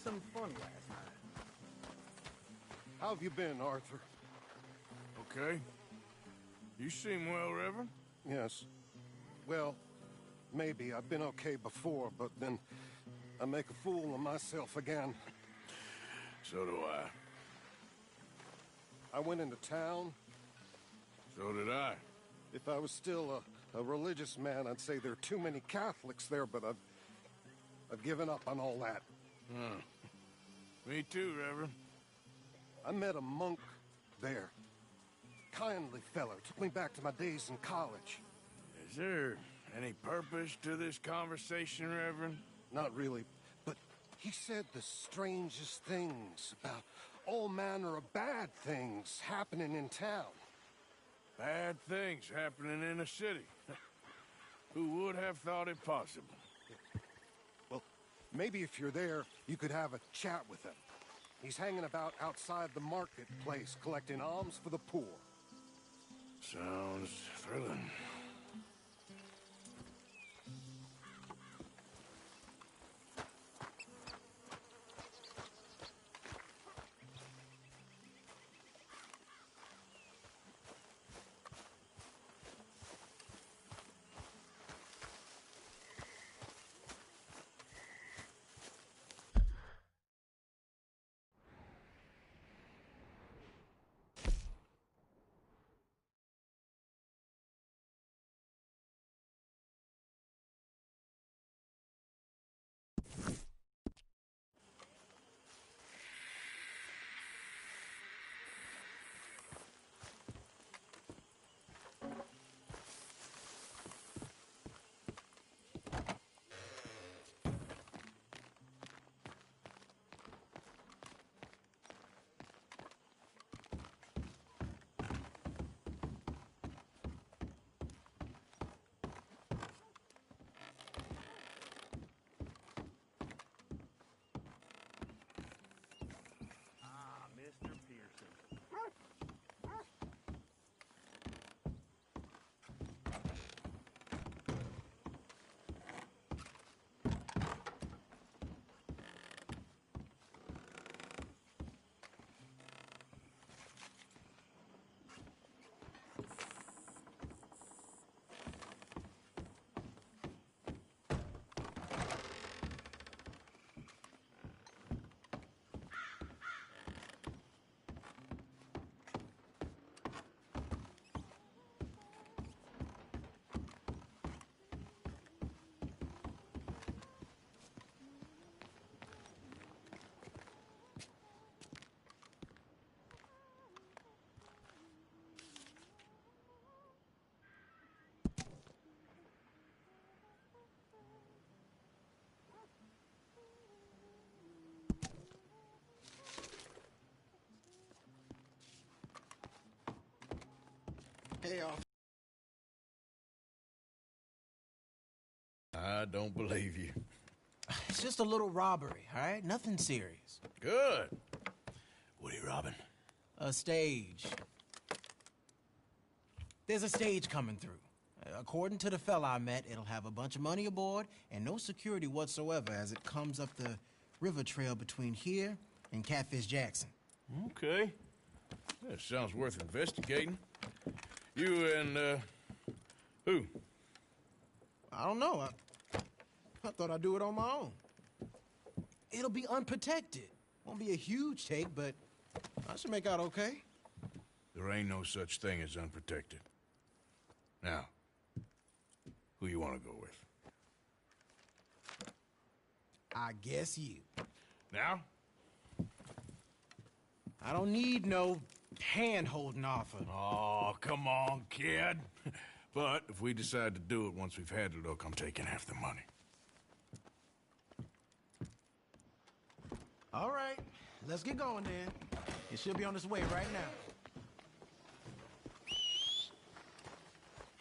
some fun last night. How have you been, Arthur? Okay. You seem well, Reverend. Yes. Well, maybe. I've been okay before, but then I make a fool of myself again. So do I. I went into town. So did I. If I was still a religious man, I'd say there are too many Catholics there, but I've given up on all that. Me too, Reverend. I met a monk there. Kindly feller. Took me back to my days in college. Is there any purpose to this conversation, Reverend? Not really, but he said the strangest things about all manner of bad things happening in town. Bad things happening in a city. Who would have thought it possible? Well, maybe if you're there, you could have a chat with him. He's hanging about outside the marketplace, collecting alms for the poor. Sounds thrilling. Mr. Pearson. Hey, y'all. I don't believe you. It's just a little robbery, all right? Nothing serious. Good. What are you robbing? A stage. There's a stage coming through. According to the fella I met, it'll have a bunch of money aboard and no security whatsoever as it comes up the river trail between here and Catfish Jackson. Okay. That sounds worth investigating. You and, who? I don't know. I thought I'd do it on my own. It'll be unprotected. Won't be a huge take, but I should make out okay. There ain't no such thing as unprotected. Now, who you want to go with? I guess you. Now? I don't need no hand-holding offer. Oh, come on, kid. But if we decide to do it once we've had a look, I'm taking half the money. All right, let's get going then. It should be on its way right now.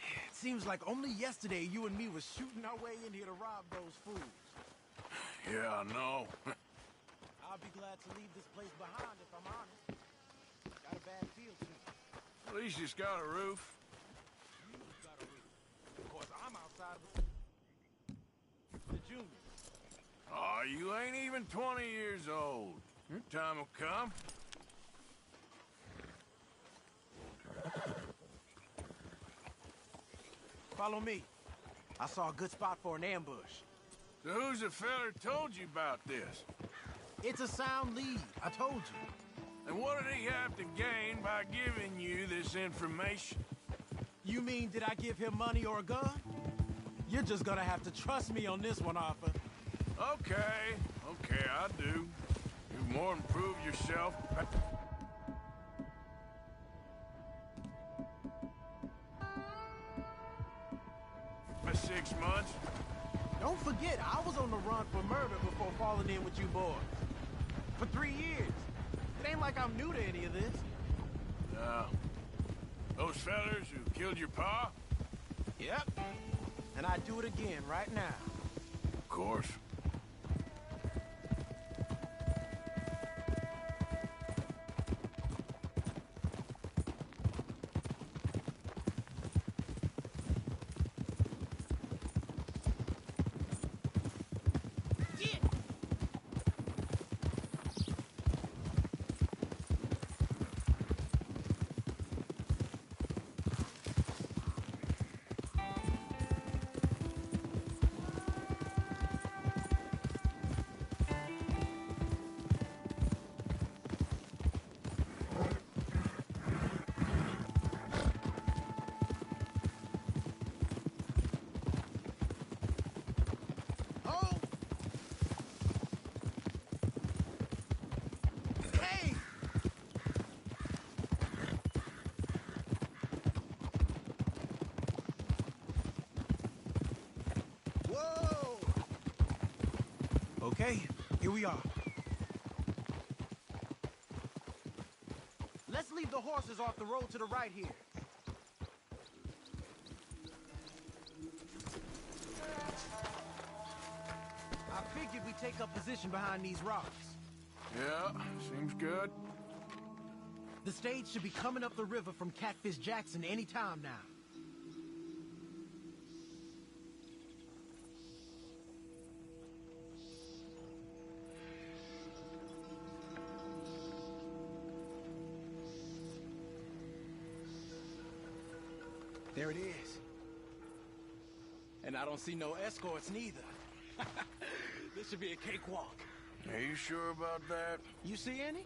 It seems like only yesterday you and me was shooting our way in here to rob those fools. Yeah, I know. I'll be glad to leave this place behind if I'm honest. Got a bad feel to it. At least it's got a roof. You've got a roof. Of course, I'm outside with the juniors. Oh, you ain't even 20 years old. Your time will come. Follow me. I saw a good spot for an ambush. So who's the feller told you about this? It's a sound lead. I told you. And what did he have to gain by giving you this information? You mean, did I give him money or a gun? You're just gonna have to trust me on this one, Arthur. Okay, I do. You've more than proved yourself. For 6 months? Don't forget, I was on the run for murder before falling in with you boys. For 3 years. It ain't like I'm new to any of this. No. Those fellers who killed your pa? Yep. And I'd do it again right now. Of course. Okay, here we are. Let's leave the horses off the road to the right here. I figured we take up position behind these rocks. Yeah, seems good. The stage should be coming up the river from Catfish Jackson any time now. There it is. And I don't see no escorts neither. This should be a cakewalk. Are you sure about that? You see any?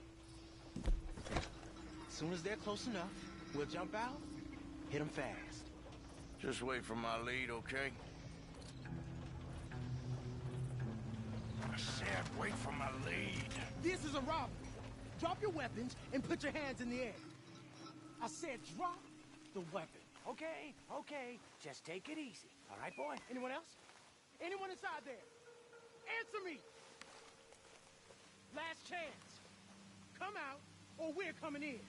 As soon as they're close enough, we'll jump out, hit them fast. Just wait for my lead, okay? I said wait for my lead. This is a robbery. Drop your weapons and put your hands in the air. I said drop the weapon. Okay, okay. Just take it easy. All right, boy? Anyone else? Anyone inside there? Answer me! Last chance. Come out, or we're coming in.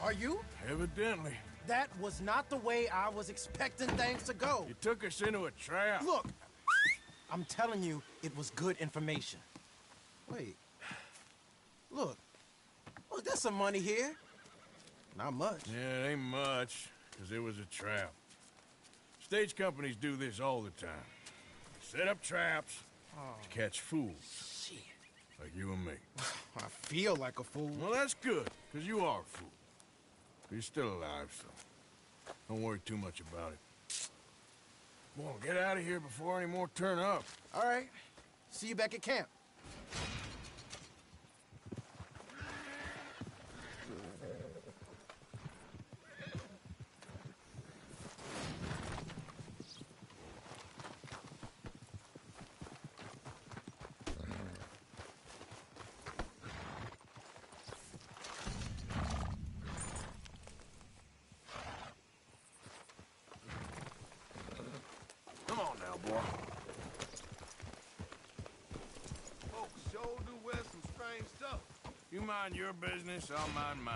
Are you? Evidently. That was not the way I was expecting things to go. You took us into a trap. Look, I'm telling you, it was good information. Wait. Look, there's some money here. Not much. Yeah, it ain't much, because it was a trap. Stage companies do this all the time. Set up traps to catch fools. Shit. Like you and me. I feel like a fool. Well, that's good, because you are a fool. But you're still alive, so don't worry too much about it. Come on, get out of here before any more turn up. All right. See you back at camp. Come on now, boy. Folks sure do wear some strange stuff. You mind your business, I'll mind mine.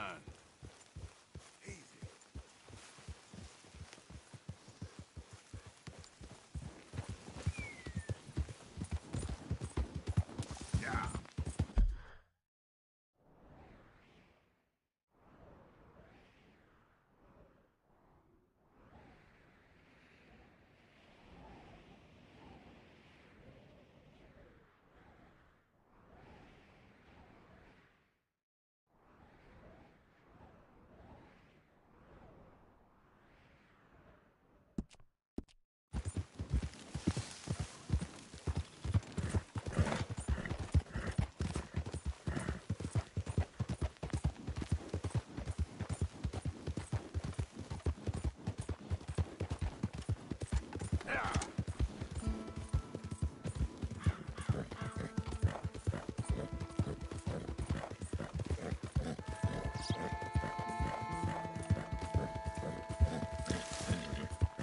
Easy. Yeah.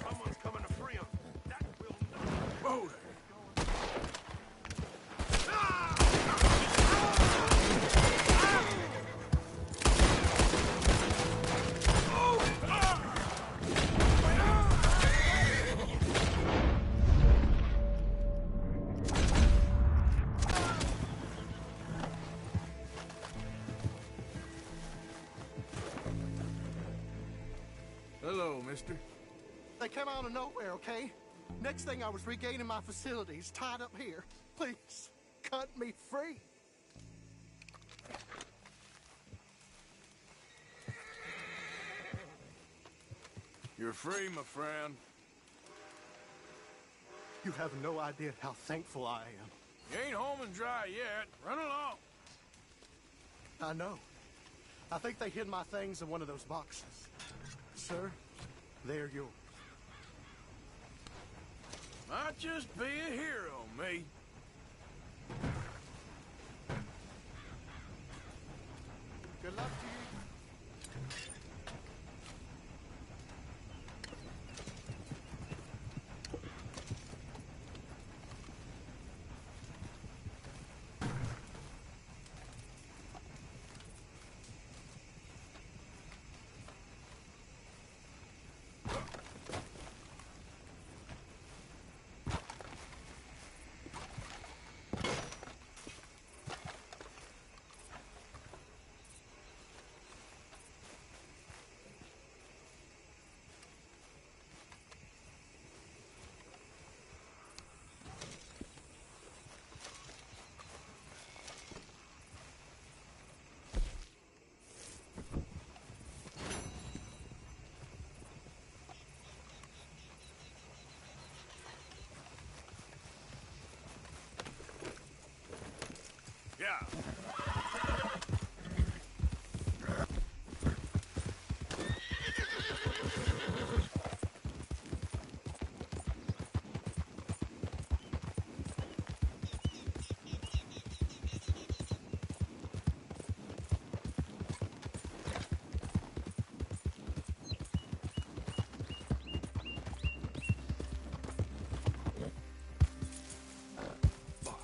Someone's coming to free him. That will not. Whoa there. Hello, mister. They came out of nowhere, okay? Next thing I was regaining my facilities, tied up here. Please, cut me free. You're free, my friend. You have no idea how thankful I am. You ain't home and dry yet. Run along. I know. I think they hid my things in one of those boxes. Sir, they're yours. Might just be a hero, me. Good luck to you. Yeah.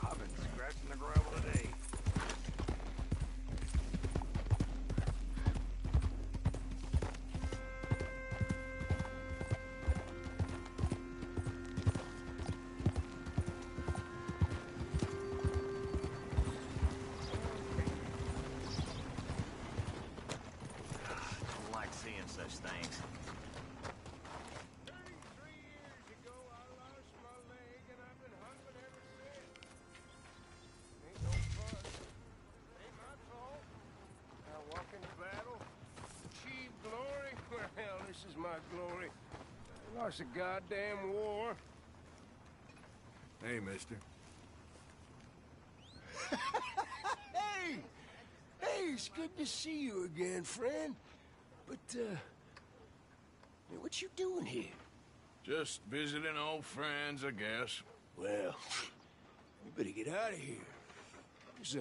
I've been scratching the gravel today. Don't like seeing such things. 33 years ago, I lost my leg, and I've been hungry ever since. Ain't no fun. Ain't my fault. I walk into battle, achieve glory. Well, this is my glory. I lost a goddamn war. Hey, mister. Hey! Hey, it's good to see you again, friend. But, man, what you doing here? Just visiting old friends, I guess. Well, you better get out of here. There's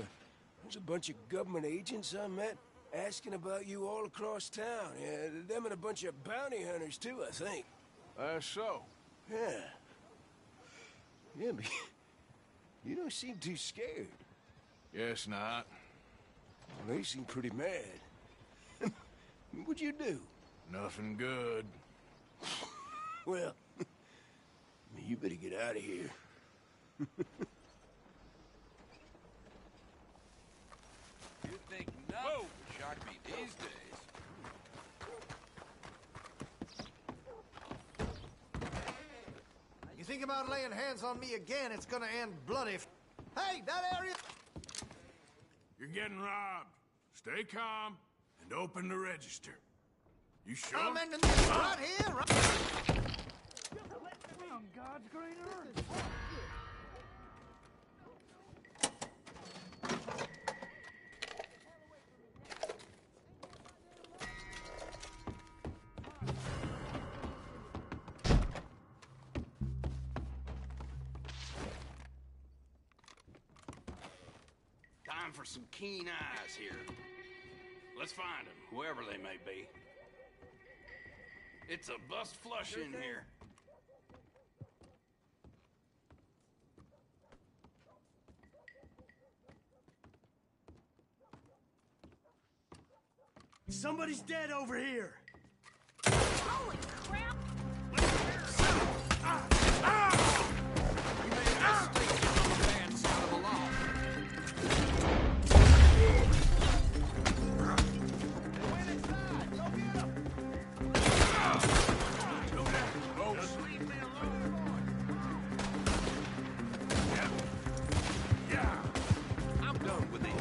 a bunch of government agents I met asking about you all across town. Yeah, them and a bunch of bounty hunters, too, I think. So? Yeah. Yeah, but you don't seem too scared. Guess not. Well, they seem pretty mad. What'd you do? Nothing good. Well, you better get out of here. You'd think nothing would shock me these days. You think about laying hands on me again, it's gonna end bloody. Hey, that area! You're getting robbed. Stay calm and open the register. You sure? I'm ending this right here, right? On God's green earth. Time for some keen eyes here. Let's find them, whoever they may be. It's a bust flush in here. Somebody's dead over here. Holy crap! We made a mistake getting on the bad side of the law. They went inside. Go get them. Just Leave me alone. yeah. I'm done with this.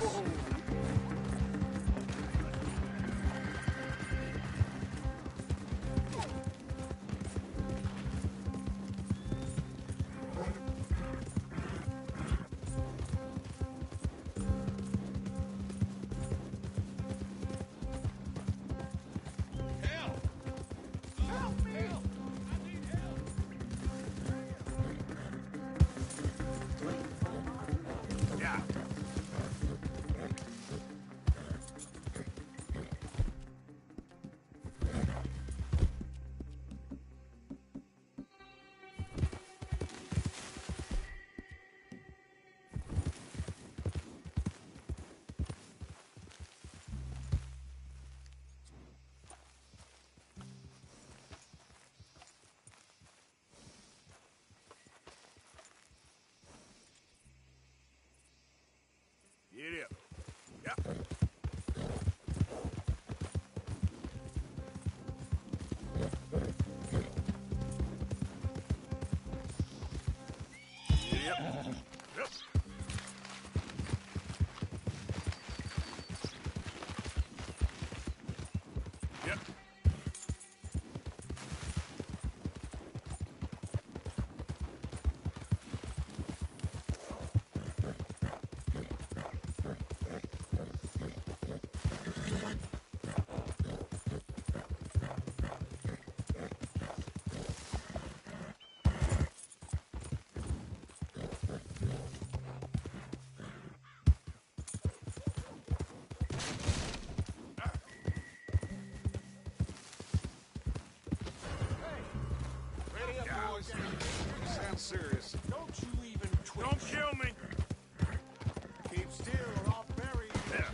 Yeah. Get up. Yeah. Yep. Yep. Yep. Ready up, boys. You sound serious. Don't you even twitch. Don't kill me. Keep still or I'll bury you. Yeah.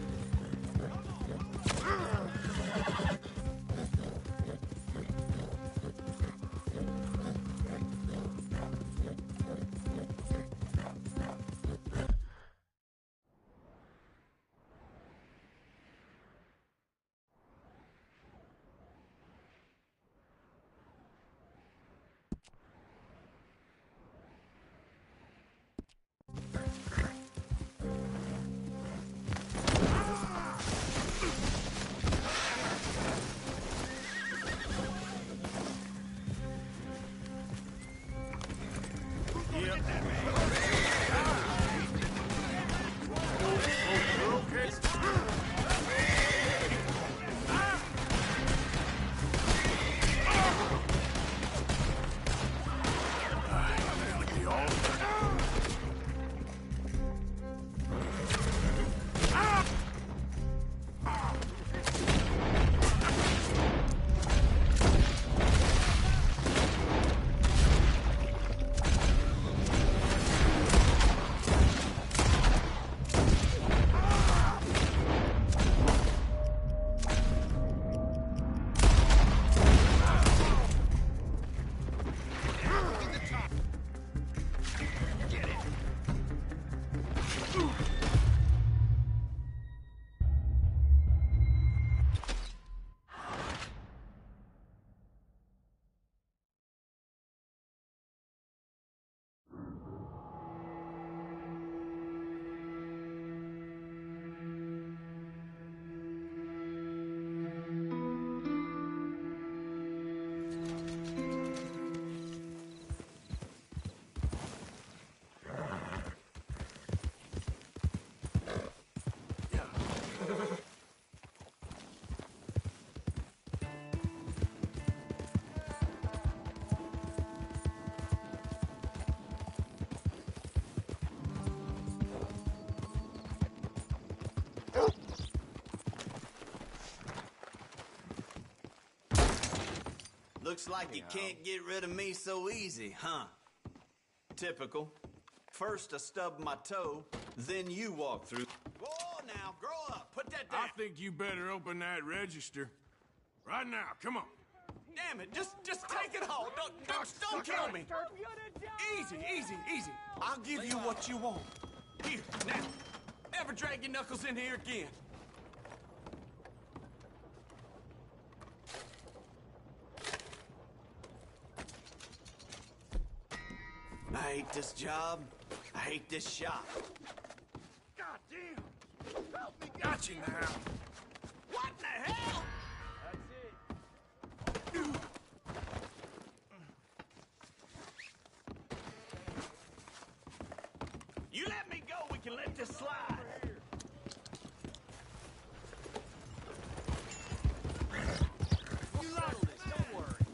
Looks like you can't get rid of me so easy, huh? Typical. First I stubbed my toe, then you walk through. Whoa, now, grow up. Put that down. I think you better open that register. Right now, come on. Damn it, just take it all. Don't kill me. Easy, easy, easy. I'll give you what you want. Here, now. Never drag your knuckles in here again. I hate this job. I hate this shop. God damn. Help me. Got you now. What in the hell? You let me go, we can let this slide. You lost this, don't worry.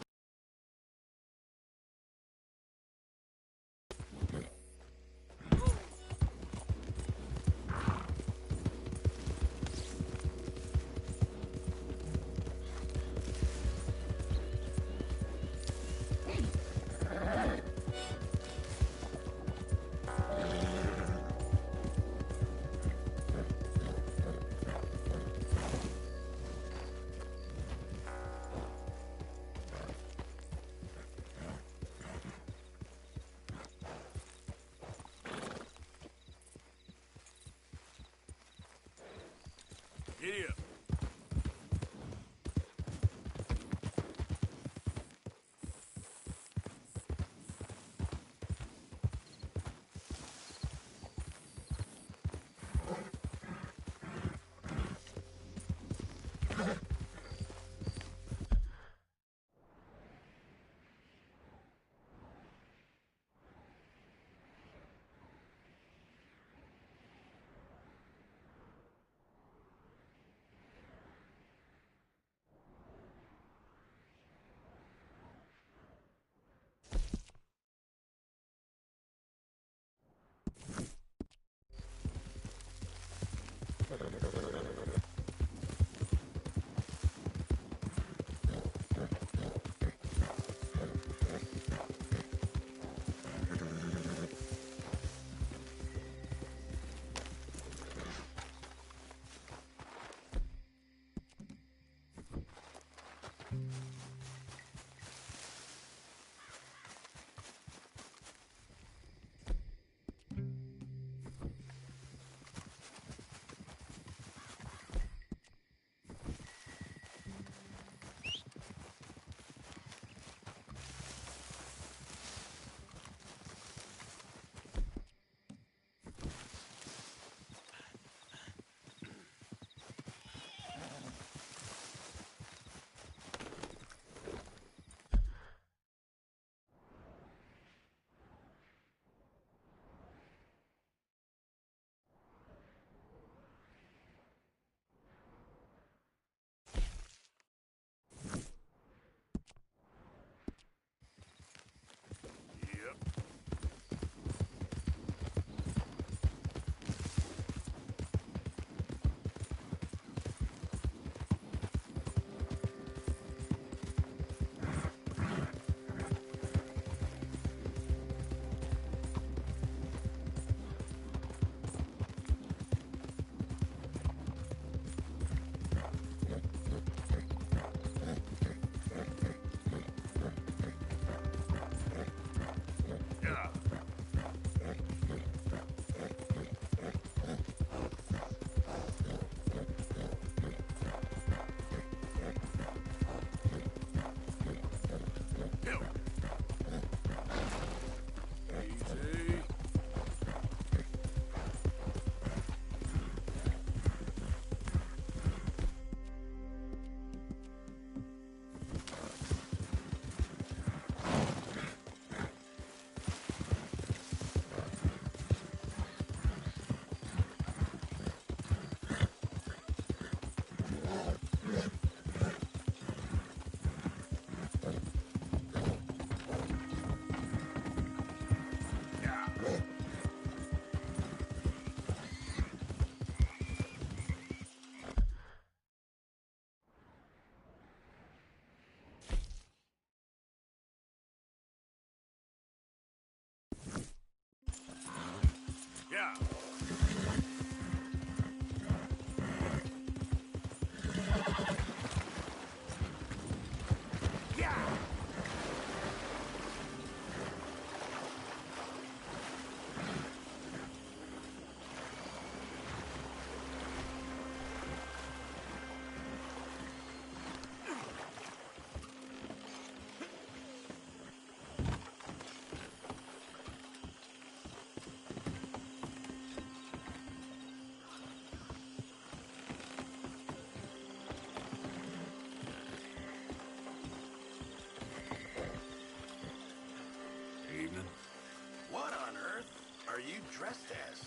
dressed as?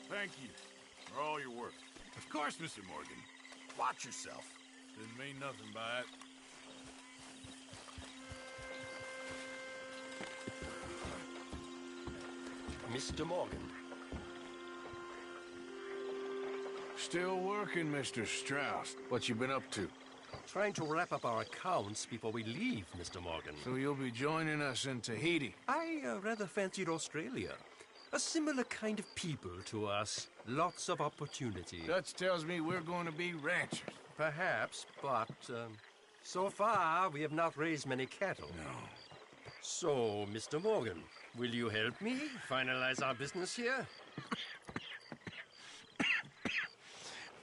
Thank you for all your work. Of course, Mr. Morgan. Watch yourself. Didn't mean nothing by it. Mr. Morgan. Still working, Mr. Strauss. What you been up to? Trying to wrap up our accounts before we leave, Mr. Morgan. So you'll be joining us in Tahiti? I rather fancied Australia. A similar kind of people to us. Lots of opportunity. Dutch tells me we're going to be ranchers. Perhaps, but so far we have not raised many cattle. No. So, Mr. Morgan, will you help me finalize our business here?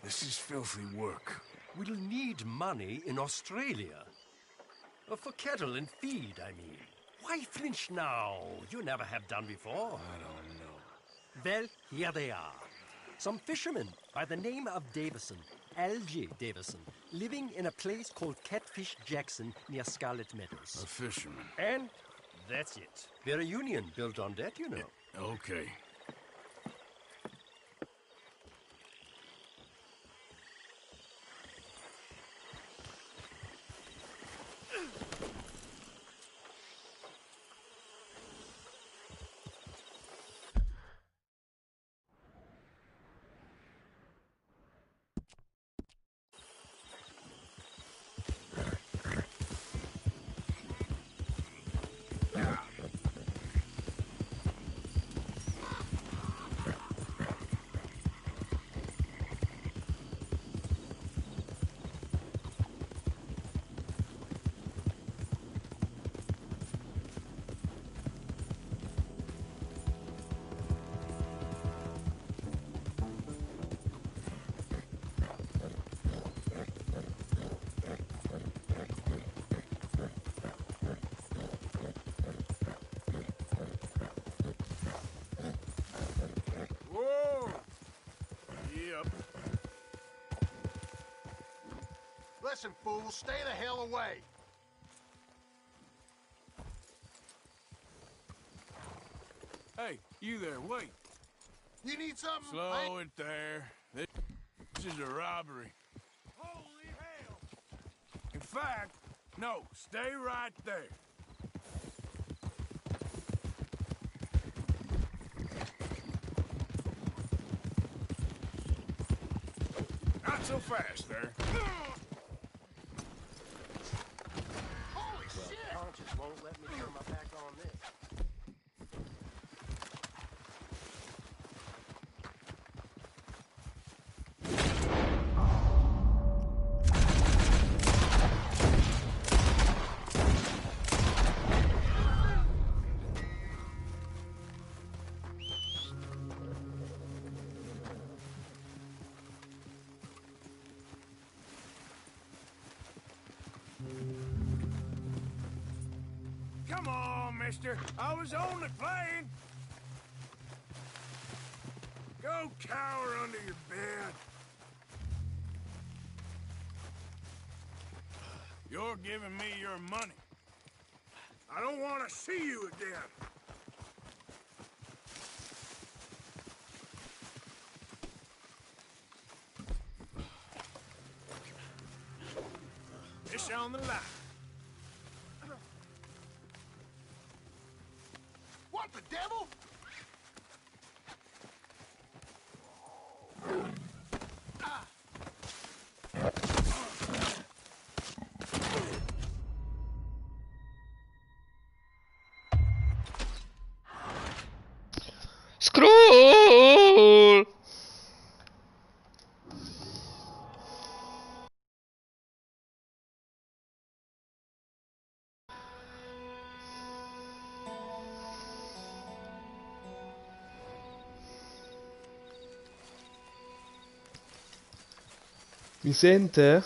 This is filthy work. We'll need money in Australia. For cattle and feed, I mean. Why flinch now? You never have done before. I don't know. Well, here they are. Some fishermen by the name of Davison, L.J. Davison, living in a place called Catfish Jackson near Scarlet Meadows. A fisherman. And that's it. We're a union built on that, you know. Okay. Listen, fool, stay the hell away. Hey, you there, wait. You need something? Slow it there. This is a robbery. Holy hell! In fact, no, stay right there. Not so fast there. Holy shit! Conscience won't let me turn my back on this. Come on, mister. I was only playing. Go cower under your bed. You're giving me your money. I don't want to see you again. Fish on the line. What the devil? Scroll! Mi sente?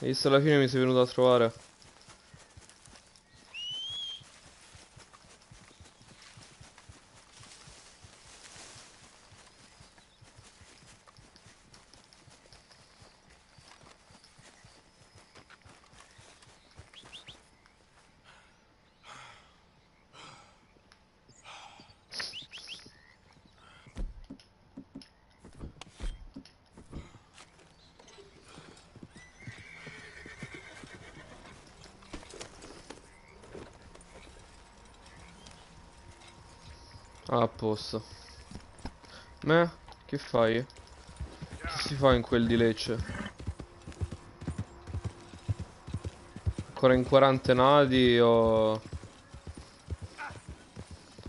Hai visto, alla fine mi sei venuto a trovare. Ah, a posto. Me? Che fai? Che si fa in quel di Lecce? Ancora in quarantenati o...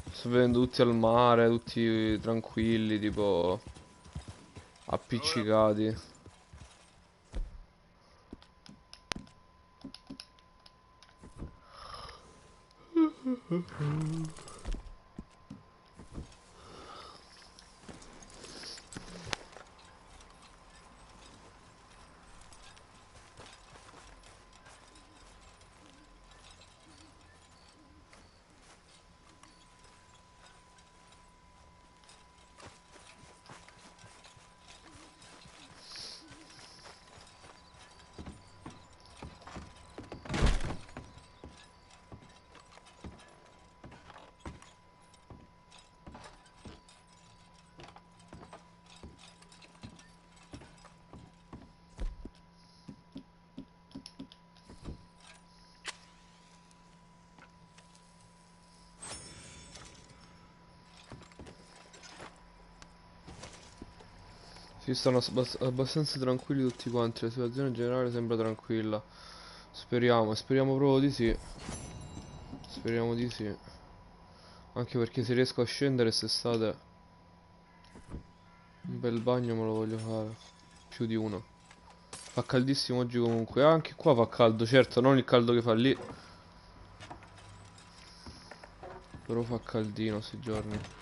Sto vedendo tutti al mare, tutti tranquilli, tipo... appiccicati. Si stanno abbastanza tranquilli tutti quanti, la situazione in generale sembra tranquilla. Speriamo proprio di sì. Speriamo di sì. Anche perché se riesco a scendere quest'estate un bel bagno me lo voglio fare. Più di uno. Fa caldissimo oggi comunque. Anche qua fa caldo, certo, non il caldo che fa lì. Però fa caldino sti giorni.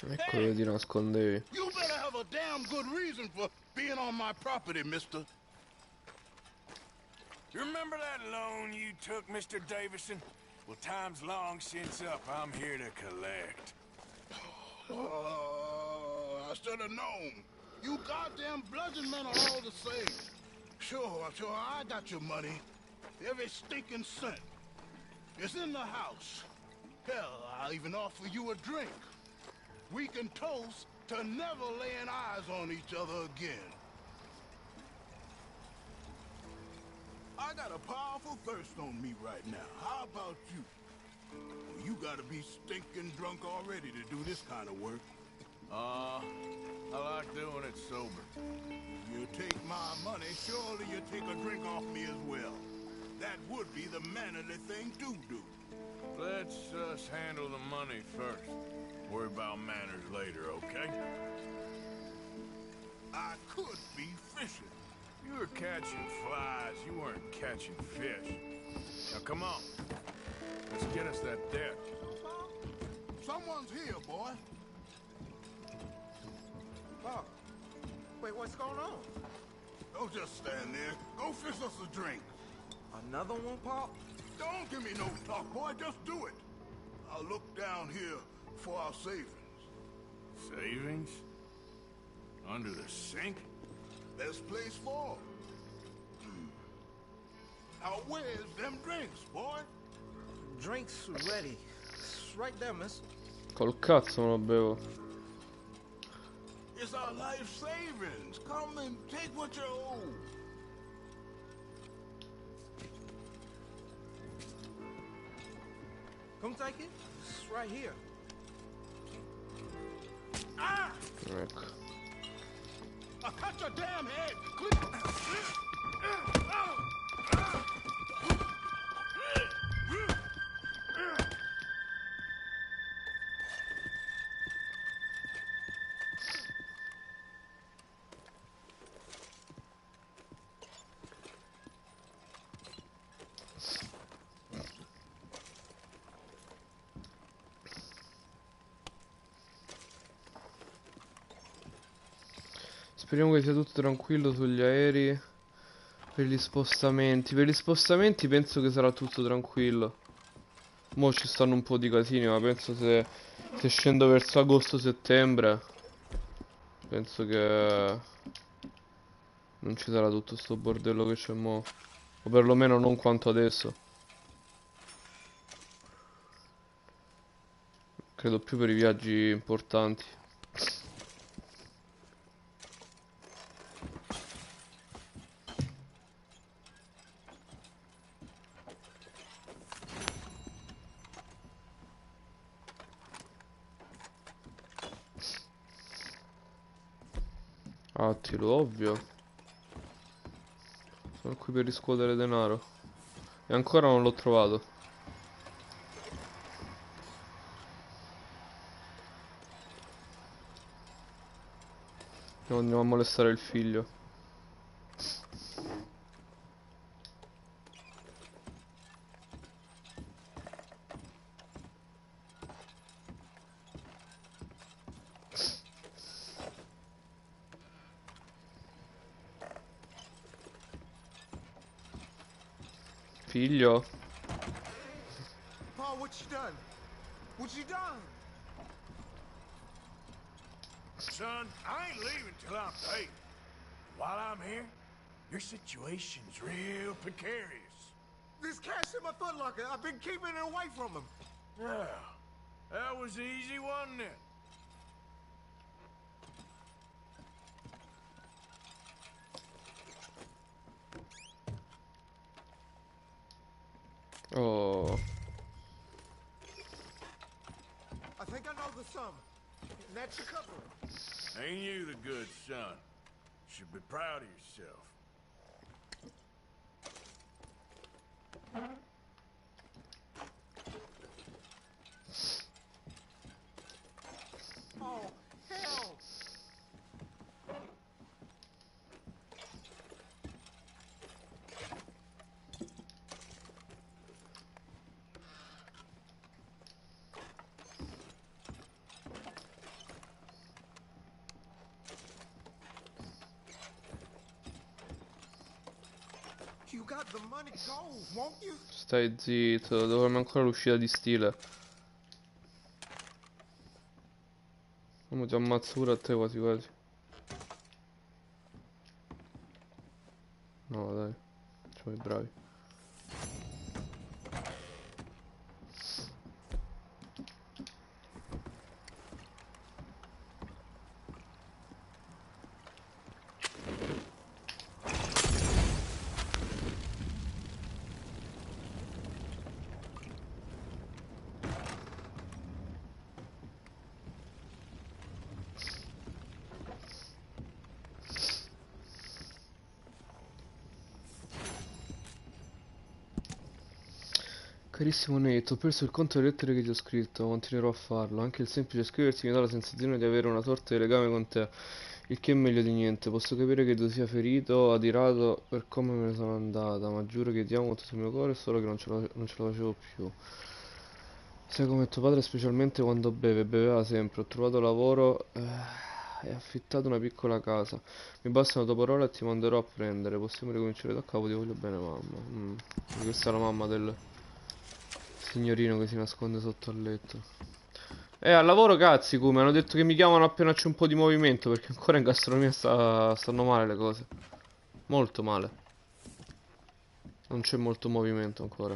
Ecco dove ti nascondevi. You better have a damn good reason for being on my property, mister. You remember that loan you took, Mr. Davison? Well, time's long since up. I'm here to collect. I should have known. You goddamn bludgeon men are all the same. Sure, I got your money. Every stinking cent. It's in the house. Hell, I'll even offer you a drink. We can toast to never laying eyes on each other again. I got a powerful thirst on me right now. How about you? You gotta be stinking drunk already to do this kind of work. I like doing it sober. You take my money, surely you take a drink off me as well. That would be the mannerly thing to do. Let's handle the money first. Worry about manners later, okay? I could be fishing. You were catching flies, you weren't catching fish. Now come on. Let's get us that debt. Someone's here, boy. Oh. Wait, what's going on? Don't just stand there. Go fix us a drink. Another one, Pop? Don't give me no talk, boy. Just do it. I'll look down here for our savings. Savings? Under the sink? Best place for 'em. Now where's them drinks, boy? Drinks ready. It's right there, miss. Col cazzo me lo bevo. It's our life savings. Come and take what you owe. Come take it. It's right here. Ah! Ecco. I'll cut your damn head. Speriamo che sia tutto tranquillo sugli aerei. Per gli spostamenti. Per gli spostamenti penso che sarà tutto tranquillo. Mo' ci stanno un po' di casini, ma penso se scendo verso agosto-settembre, penso che non ci sarà tutto sto bordello che c'è mo'. O perlomeno non quanto adesso. Credo più per i viaggi importanti. Ah, tiro ovvio. Sono qui per riscuotere denaro. E ancora non l'ho trovato. No, andiamo a molestare il figlio. Figlio. Paul, what you done? What you done? Son, I ain't leaving till I'm paid. While I'm here, your situation's real precarious. There's cash in my footlocker. I've been keeping it away from him. Yeah, that was easy, wasn't it? Oh. I think I know the sum. And that should cover it. Ain't you the good son? Should be proud of yourself. Oh, hell! You got the money, go, won't you? Stai zitto, dovremmo ancora l'uscita di stile. Come ti ammazzo pure a te quasi quasi. No dai, siamo i bravi. Carissimo Nate, ho perso il conto delle lettere che ti ho scritto, ma continuerò a farlo. Anche il semplice scriversi mi dà la sensazione di avere una sorta di legame con te, il che è meglio di niente. Posso capire che tu sia ferito, adirato per come me ne sono andata, ma giuro che ti amo con tutto il mio cuore, solo che non ce la facevo più. Sei come tuo padre, specialmente quando beveva sempre. Ho trovato lavoro e affittato una piccola casa. Mi bastano tue parole e ti manderò a prendere. Possiamo ricominciare da capo, ti voglio bene, mamma. Questa è la mamma del signorino che si nasconde sotto al letto. Al lavoro cazzi, come hanno detto che mi chiamano appena c'è un po' di movimento, perché ancora in gastronomia stanno male le cose. Molto male. Non c'è molto movimento ancora.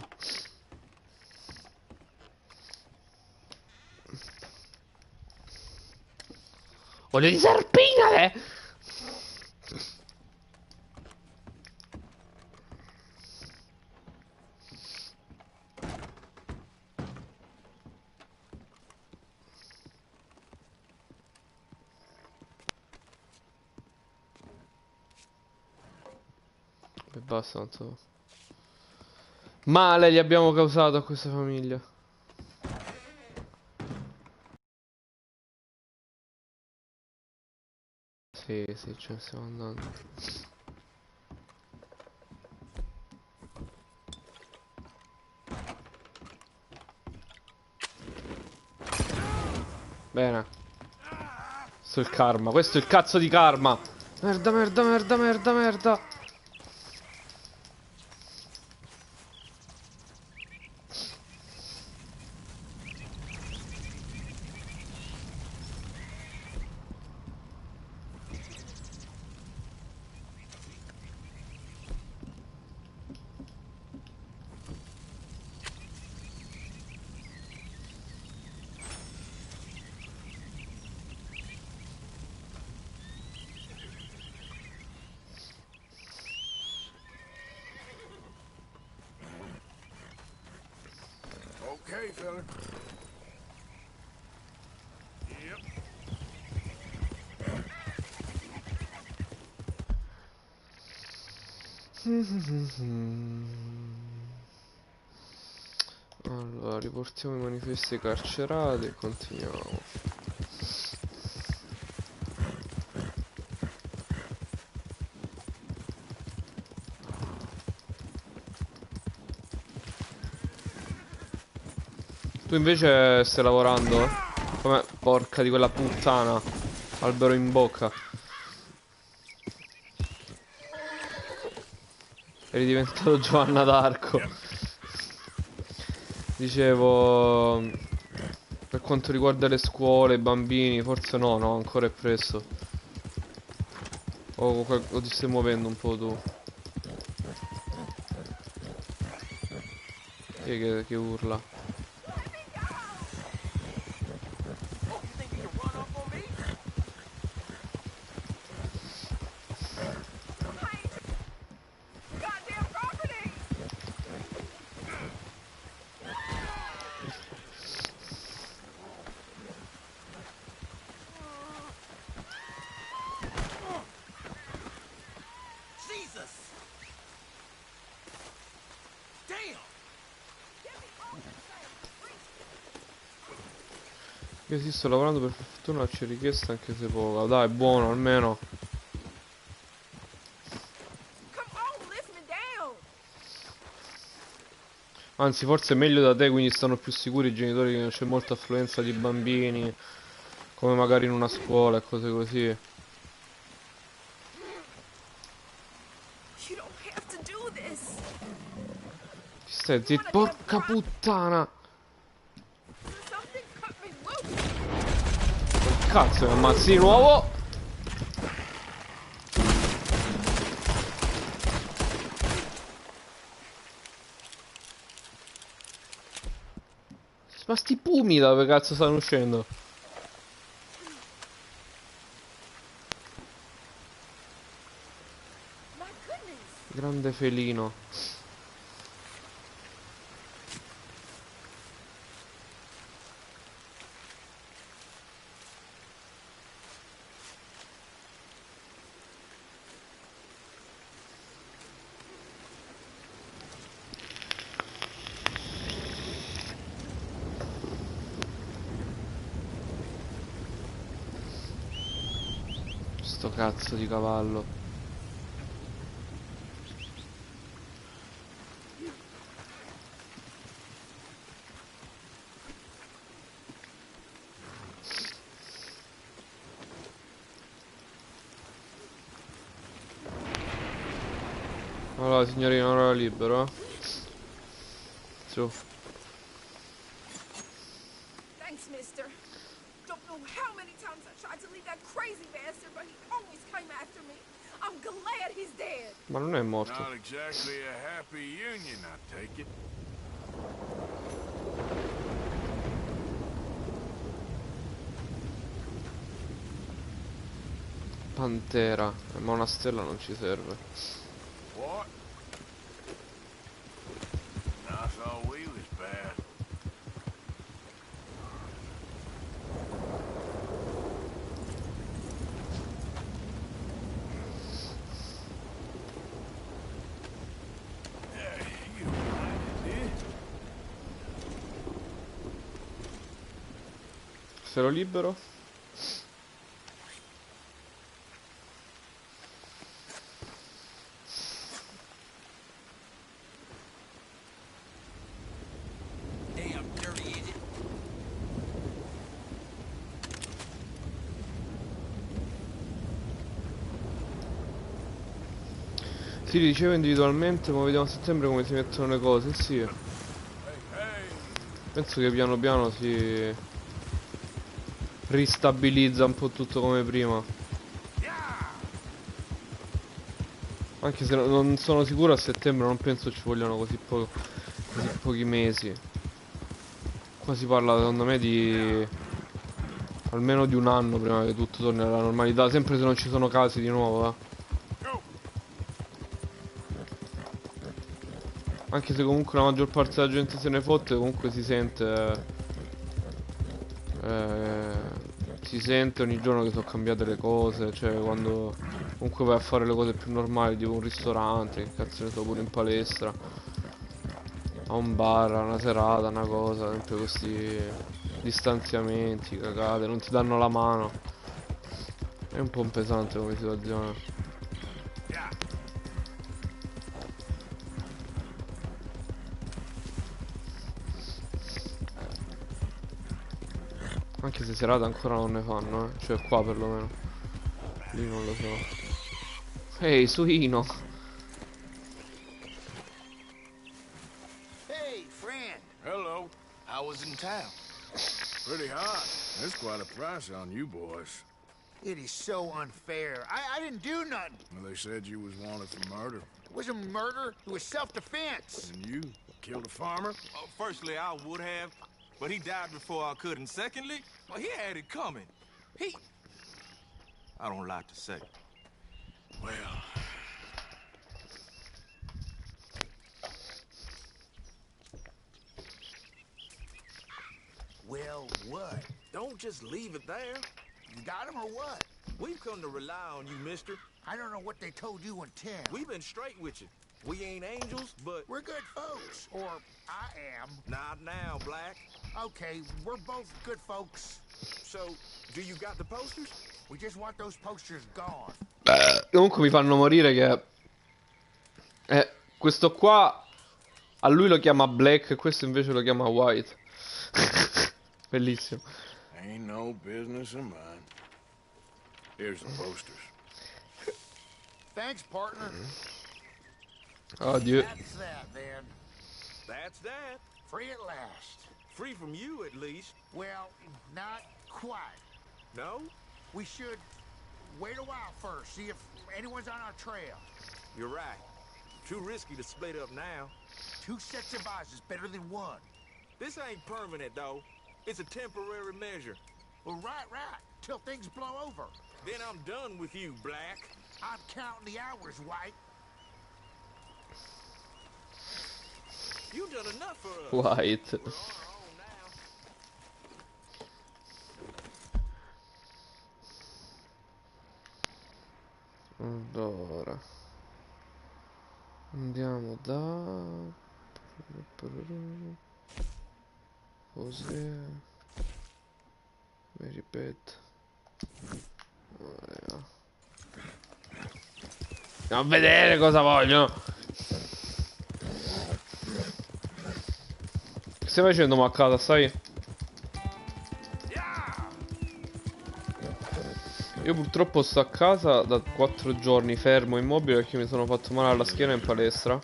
Voglio di serpingare! E basta, tanto. Male gli abbiamo causato a questa famiglia. Sì, ce ne stiamo andando. Bene. Questo è il karma, questo è il cazzo di karma. Merda, merda, merda, merda, merda. Okay, fella. Yep. Allora, riportiamo i manifesti carcerati e continuiamo. Tu invece stai lavorando? Come porca di quella puttana. Albero in bocca. Eri diventato Giovanna d'Arco. Dicevo, per quanto riguarda le scuole, i bambini, forse no, ancora è presto. O ti stai muovendo un po' tu? Chi è che urla? Io sì, sto lavorando, per fortuna c'è richiesta anche se poca. Dai, buono, almeno. Anzi, forse è meglio da te, quindi stanno più sicuri i genitori che non c'è molta affluenza di bambini, come magari in una scuola e cose così. Ci stai zitto, porca puttana! Che cazzo, mi ammazzi di nuovo? Ma sti pumi da dove cazzo stanno uscendo? Grande felino. Sto cazzo di cavallo. Allora signorina, ora libero, Su. Thanks, mister. Don't know how many times I tried to leave that crazy bastard, but he always came after me. I'm glad he's dead. Ma non è morto. Not exactly a happy union, I take it. Pantera. Ma una stella non ci serve. What? I thought we was bad. Se lo libero? Ti ricevo individualmente, ma vediamo a settembre come si mettono le cose, sì. Penso che piano piano si ristabilizza un po' tutto come prima. Anche se non sono sicuro, a settembre non penso ci vogliano così pochi mesi. Qua si parla secondo me di almeno di un anno prima che tutto torni alla normalità, sempre se non ci sono casi di nuovo, Anche se comunque la maggior parte della gente se ne fotte, comunque si sente ogni giorno che sono cambiate le cose, cioè quando comunque vai a fare le cose più normali, tipo un ristorante, che cazzo ne so, pure in palestra, a un bar, a una serata, una cosa, sempre questi distanziamenti, cagate, non ti danno la mano. È un po' pesante come situazione. Anche se serata ancora non ne fanno, cioè qua perlomeno. Lì non lo so. Ehi, suino! Hey, friend. Hello. How was in town? Pretty hot. That's quite a price on you boys. It is so unfair. I didn't do nothing. Well, they said you was wanted for murder. It wasn't murder. It was self-defense. And you killed a farmer? Oh, firstly, I would have, but he died before I could. And secondly, well, he had it coming. I don't like to say. Well... Well, what? Don't just leave it there. You got him or what? We've come to rely on you, mister. I don't know what they told you in town. We've been straight with you. We ain't angels, but... We're good folks. Or I am. Not now, Black. Okay, we're both good folks. So, do you got the posters? We just want those posters gone. Comunque mi fanno morire che... questo qua... A lui lo chiama Black e questo invece lo chiama White. Bellissimo. Ain't no business of mine. Here's the posters. Thanks, partner. Oddio. That's that, then. That's that. Free at last. Free from you, at least. Well, not quite. No? We should wait a while first, see if anyone's on our trail. You're right. Too risky to split up now. 2 sets of eyes is better than 1. This ain't permanent, though. It's a temporary measure. Well, right. Till things blow over. Then I'm done with you, Black. I'm counting the hours, White. You done enough for us. White. We're on our own now. Allora. Andiamo da... Cos'è? Mi ripeto. Andiamo a vedere cosa vogliono. Che stai facendo mo a casa, sai? Io purtroppo sto a casa da 4 giorni fermo immobile perché mi sono fatto male alla schiena in palestra.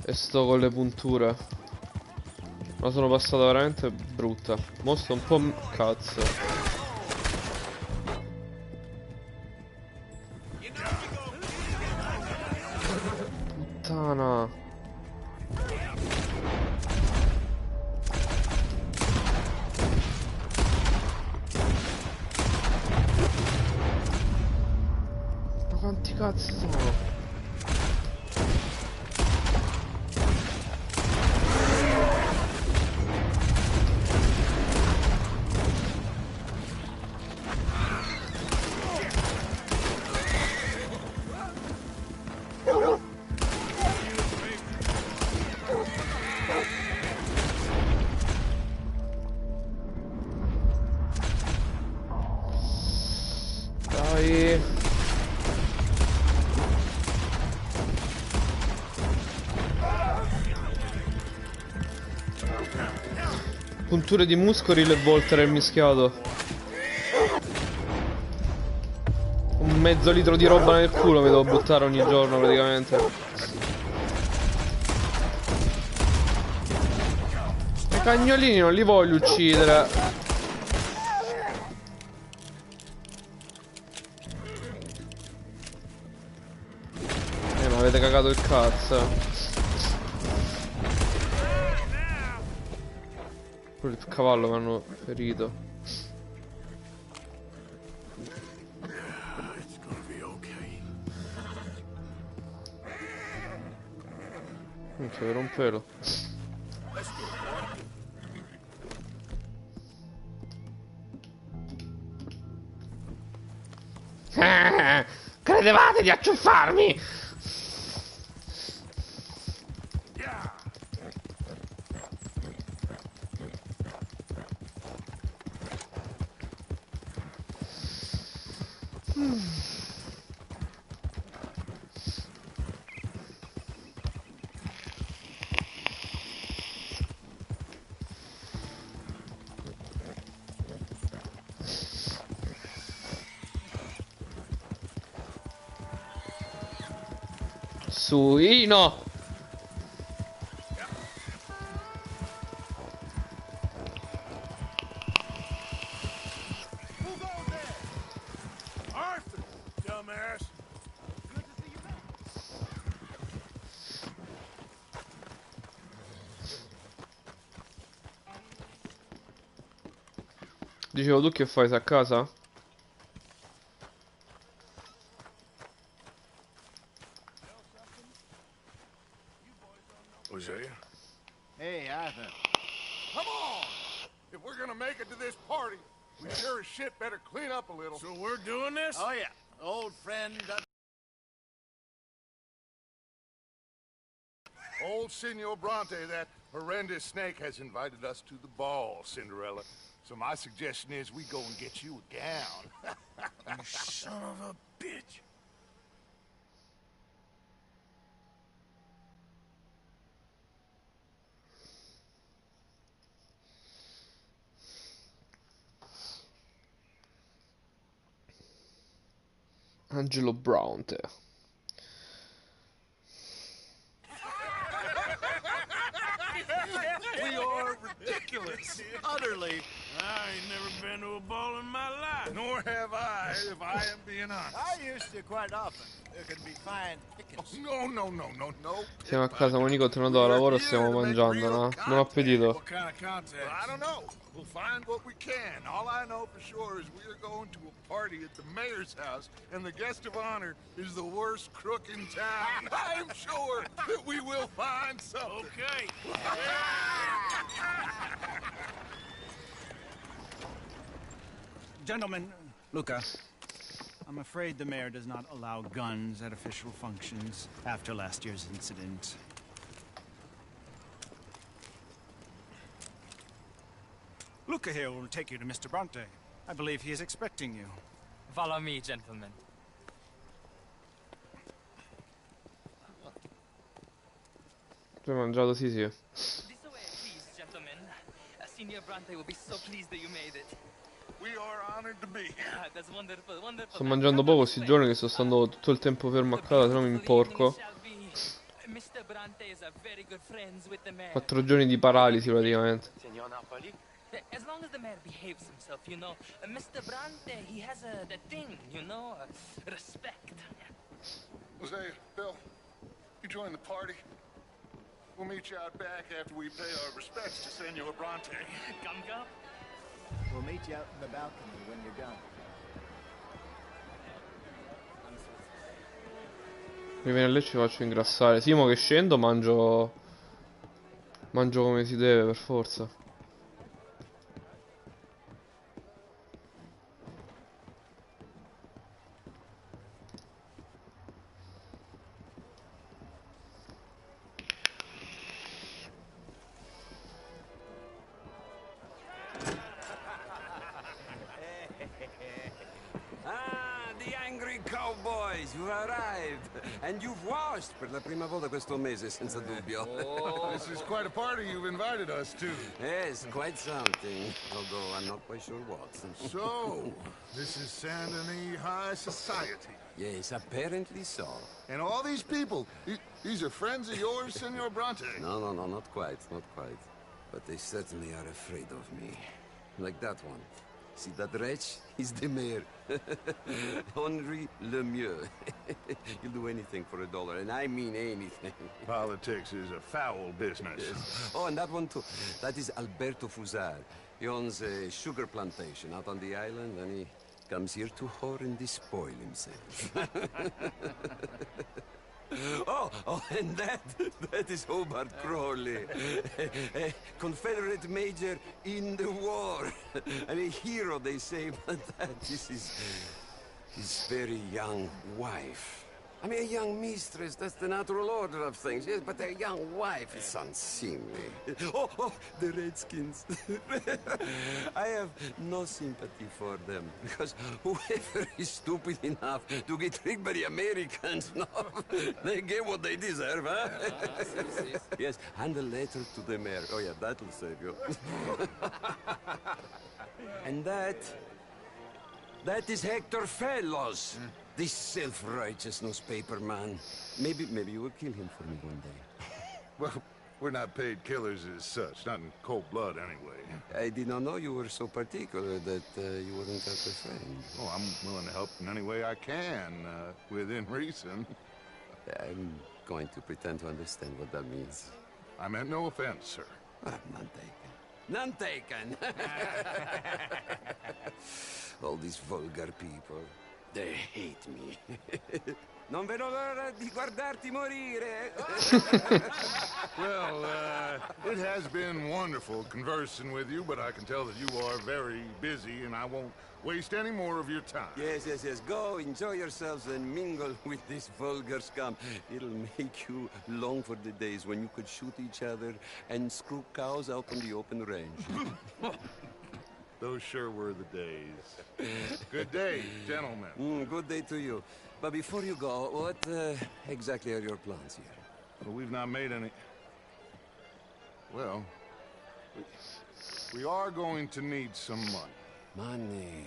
E sto con le punture. Ma sono passata veramente brutta. Mo sto un po' cazzo. Puttana. Ma quanti cazzo sono? Dai. Punture di muscoli e voltere il mischiato. Un mezzo litro di roba nel culo mi devo buttare ogni giorno praticamente. I cagnolini non li voglio uccidere. Ma avete cagato il cazzo. Pure il cavallo mi hanno ferito. Non c'è vero un pelo. Credevate di acciuffarmi? Suino! Who goes there? Arthur, dumbass. Good to see you back. Dicevo, tu che fai? Sei a casa? Hosea? Hey, Arthur. Come on! If we're gonna make it to this party, we sure as shit better clean up a little. So we're doing this? Oh, yeah. Old friend. Old Senor Bronte, that horrendous snake, has invited us to the ball, Cinderella. So my suggestion is we go and get you a gown. You son of a bitch. Angelo Bronte. We are ridiculous. Utterly. I ain't never been to a ball in my life. Nor have I, if I am being honest. I used to quite often. There could be fine pickings. No. Siamo a casa, Monico è tornato da lavoro e stiamo mangiando, no? Buon appetito. What kind of contest? Well, I don't know. We'll find what we can. All I know for sure is we are going to a party at the mayor's house, and the guest of honor is the worst crook in town. I'm sure that we will find something. Okay. Gentlemen, Luca, I'm afraid the mayor does not allow guns at official functions after last year's incident. Luca here will take you to Mr. Bronte. I believe he is expecting you. Follow me, gentlemen. Tu hai mangiato, sì. This way, please, gentlemen. Signor Bronte will be so pleased that you made it. We are honored to be here. That's wonderful, wonderful. Sto mangiando poco sti giorni che sto stando tutto il tempo fermo a casa, se no mi imporco. Mr. Bronte is a very good friends with the mayor. 4 giorni di paralisi praticamente. Signor Napoli? As long as the mayor behaves himself, you know, Mr. Bronte, he has that thing, you know, respect. Hosea, Bill, you join the party. We'll meet you out back after we pay our respects to Senor Bronte. Come. We'll meet you out in the balcony when you're done. Mi viene lì e ci faccio ingrassare. Sì, mo che scendo mangio. Mangio come si deve, per forza. Ah, the angry cowboys, you arrived. And you've washed per la prima volta questo mese, senza dubbio. This is quite a party you've invited us to. Yes, quite something. Although I'm not quite sure what. So, this is Saint Denis High Society. Yes, apparently so. And all these people, these are friends of yours, Senor Bronte? No, not quite, not quite. But they certainly are afraid of me. Like that one. See that wretch? He's the mayor. Henri Lemieux. He'll do anything for $1, and I mean anything. Politics is a foul business. Yes. Oh, and that one too. That is Alberto Fusar. He owns a sugar plantation out on the island, and he comes here to whore and despoil himself. Oh, and that is Hobart Crawley, a Confederate major in the war, and a hero, they say, but that is his very young wife. I mean, a young mistress, that's the natural order of things, yes, but a young wife is unseemly. Oh, the Redskins. I have no sympathy for them, because whoever is stupid enough to get tricked by the Americans, no, they get what they deserve, huh? Yes, hand a letter to the mayor. Oh, yeah, that'll save you. And that is Hector Fellows. This self-righteous newspaper man. Maybe you will kill him for me one day. Well, we're not paid killers as such, not in cold blood anyway. I did not know you were so particular that you wouldn't help a friend. Oh, I'm willing to help in any way I can, within reason. I'm going to pretend to understand what that means. I meant no offense, sir. None taken. None taken! All these vulgar people. They hate me. Non vedo l'ora di guardarti morire. Well, it has been wonderful conversing with you, but I can tell that you are very busy, and I won't waste any more of your time. Yes. Go, enjoy yourselves, and mingle with this vulgar scum. It'll make you long for the days when you could shoot each other and screw cows out on the open range. Those sure were the days. Good day, gentlemen. Good day to you. But before you go, what exactly are your plans here? Well, we've not made any... Well, we are going to need some money. Money,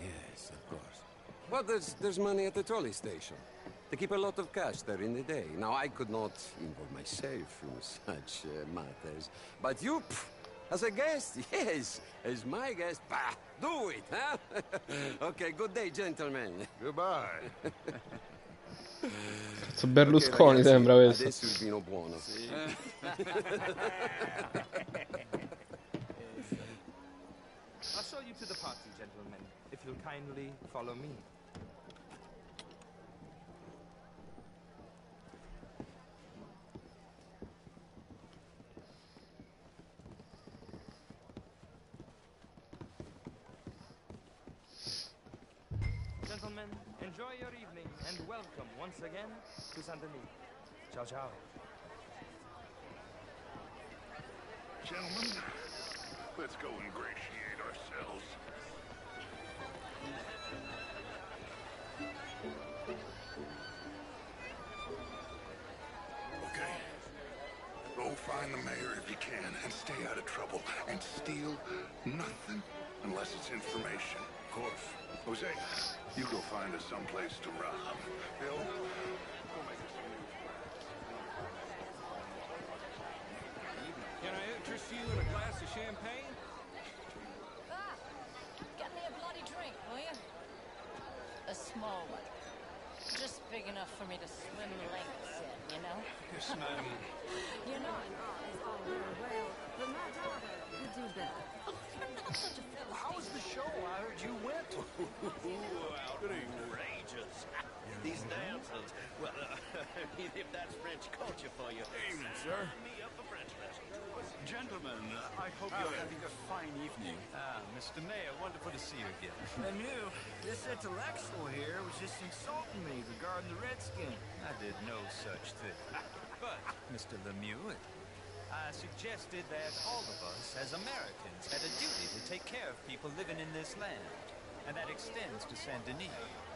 yes, of course. Well, there's money at the trolley station. They keep a lot of cash there in the day. Now, I could not involve myself in such matters. But you... As a guest? Yes. As my guest? Bah, do it, huh? Okay, good day, gentlemen. Goodbye. Cazzo Berlusconi sembra questo. Adesso il vino buono. Sì. I'll show you to the party, gentlemen, if you'll kindly follow me. Gentlemen, enjoy your evening and welcome once again to Saint Denis. Ciao, ciao. Gentlemen, let's go ingratiate ourselves. Okay. Go find the mayor if you can and stay out of trouble and steal nothing unless it's information. Of course. Jose, you go find us someplace to rob. Bill, go make us some new friends. Can I interest you in a glass of champagne? Get me a bloody drink, will you? A small one. Just big enough for me to swim lengths in, you know? Yes, ma'am. You know, it's all very well, but my daughter could do better. Oh, you're not such a fella. How was the show? I heard you went. Outrageous. These dancers. Well, if that's French culture for you. Evening, sir. Sign me up for French lessons. Gentlemen, I hope you're having a fine evening. Mr. Mayor, wonderful to see you again. Lemieux, this intellectual here was just insulting me regarding the Redskin. I did no such thing. But, Mr. Lemieux, I suggested that all of us, as Americans, had a duty to take care of people living in this land. And that extends to Saint Denis.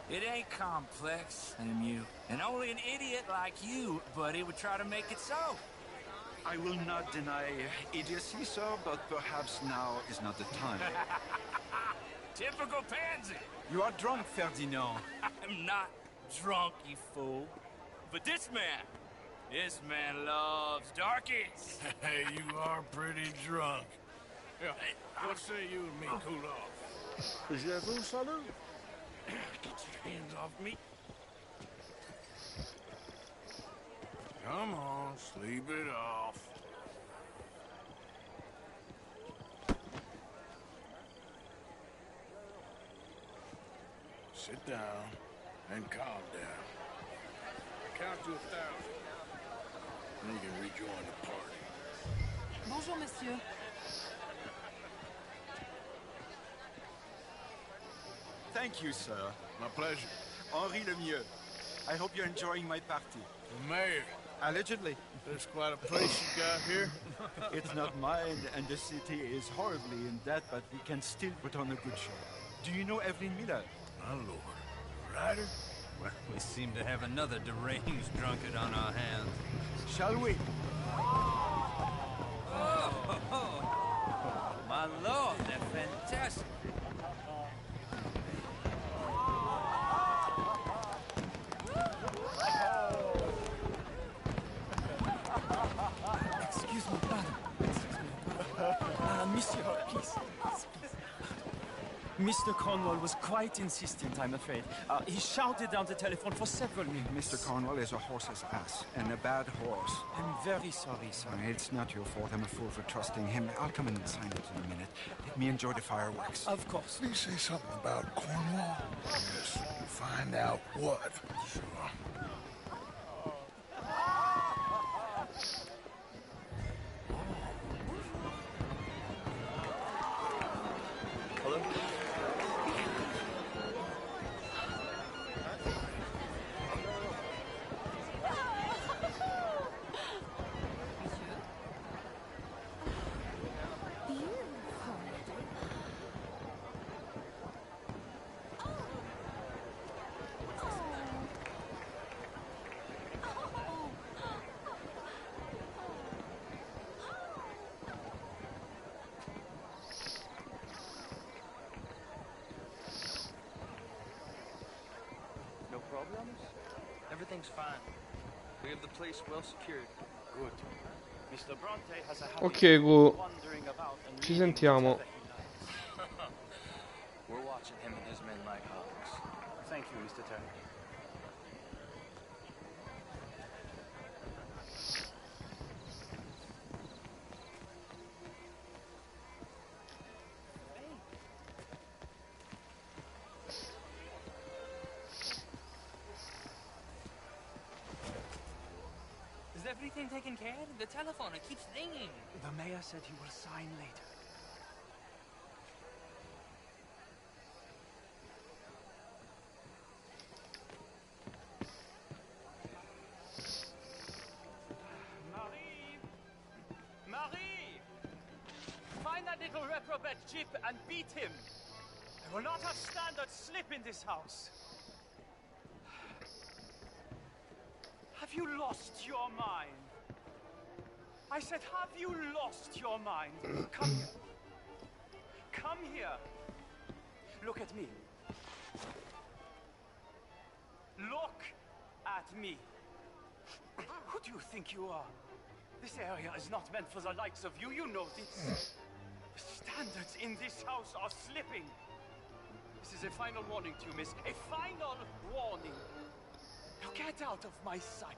It ain't complex, Lemieux. And only an idiot like you, buddy, would try to make it so. I will not deny idiocy, sir, but perhaps now is not the time. Typical pansy. You are drunk, Ferdinand. I'm not drunk, you fool. But this man loves darkies. Hey, you are pretty drunk. Yeah, what say you and me cool off? Je vous salue. Get your hands off me. Come on, sleep it off. Sit down and calm down. Count to 1,000. Then you can rejoin the party. Bonjour, monsieur. Thank you, sir. My pleasure. Henri Lemieux. I hope you're enjoying my party. The mayor. Allegedly. There's quite a place you got here. It's not mine, and the city is horribly in debt, but we can still put on a good show. Do you know Evelyn Miller? My lord. Ryder? Well, we seem to have another deranged drunkard on our hands. Shall we? Oh, my lord, they're fantastic. Excuse me, pardon. Monsieur, please. Mr. Cornwall was quite insistent, I'm afraid. He shouted down the telephone for several minutes. Mr. Cornwall is a horse's ass, and a bad horse. I'm very sorry, sir. It's not your fault. I'm a fool for trusting him. I'll come and sign it in a minute. Let me enjoy the fireworks. Of course. Did you say something about Cornwall? Yes. Find out what. Sure. No problems? Everything's fine. We have the place well secured. Good. Mr. Bronte has a Ok, habit Gu, of wandering about and ci reading sentiamo. whatever he likes. We're watching him and his men like hawks. Thank you, Mr. Turner. Is everything taken care of? The telephone, it keeps ringing. The mayor said he will sign later. Marie! Marie! Find that little reprobate Chip and beat him. I will not have standard slip in this house. Have you lost your mind? I said, have you lost your mind? Come here. Come here. Look at me. Look at me. Who do you think you are? This area is not meant for the likes of you. You know this. The standards in this house are slipping. This is a final warning to you, miss. A final warning. Now get out of my sight.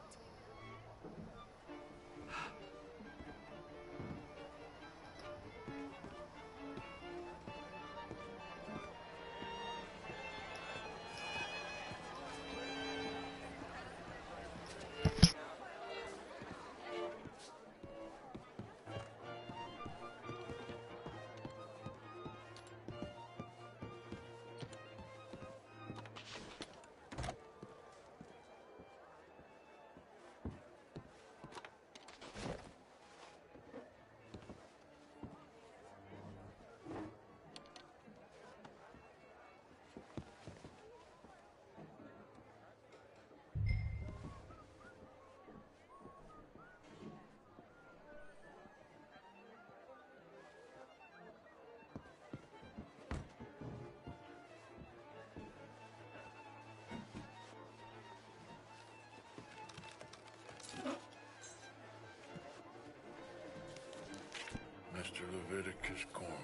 Leviticus Cornwall.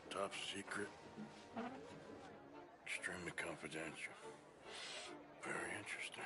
Top secret. Extremely confidential. Very interesting.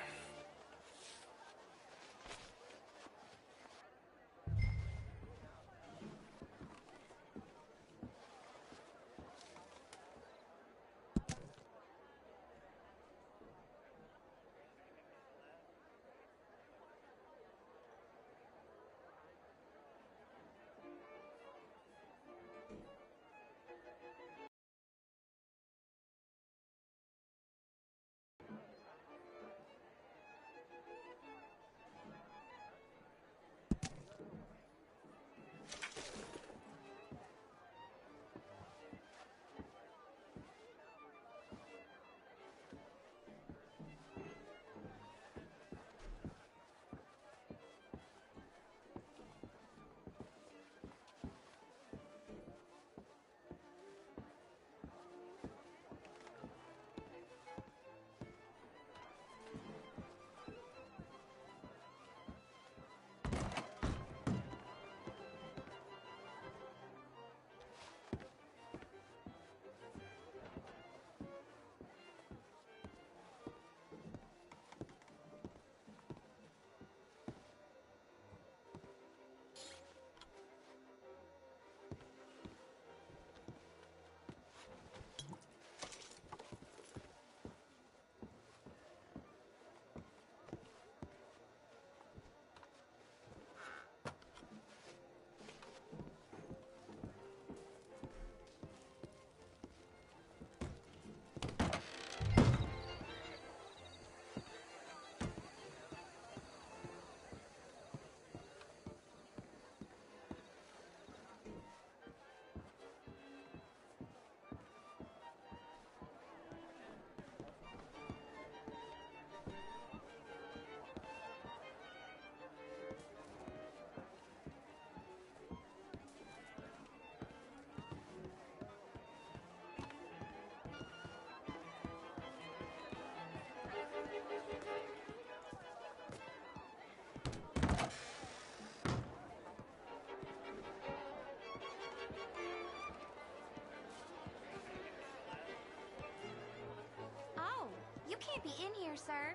Oh, you can't be in here, sir.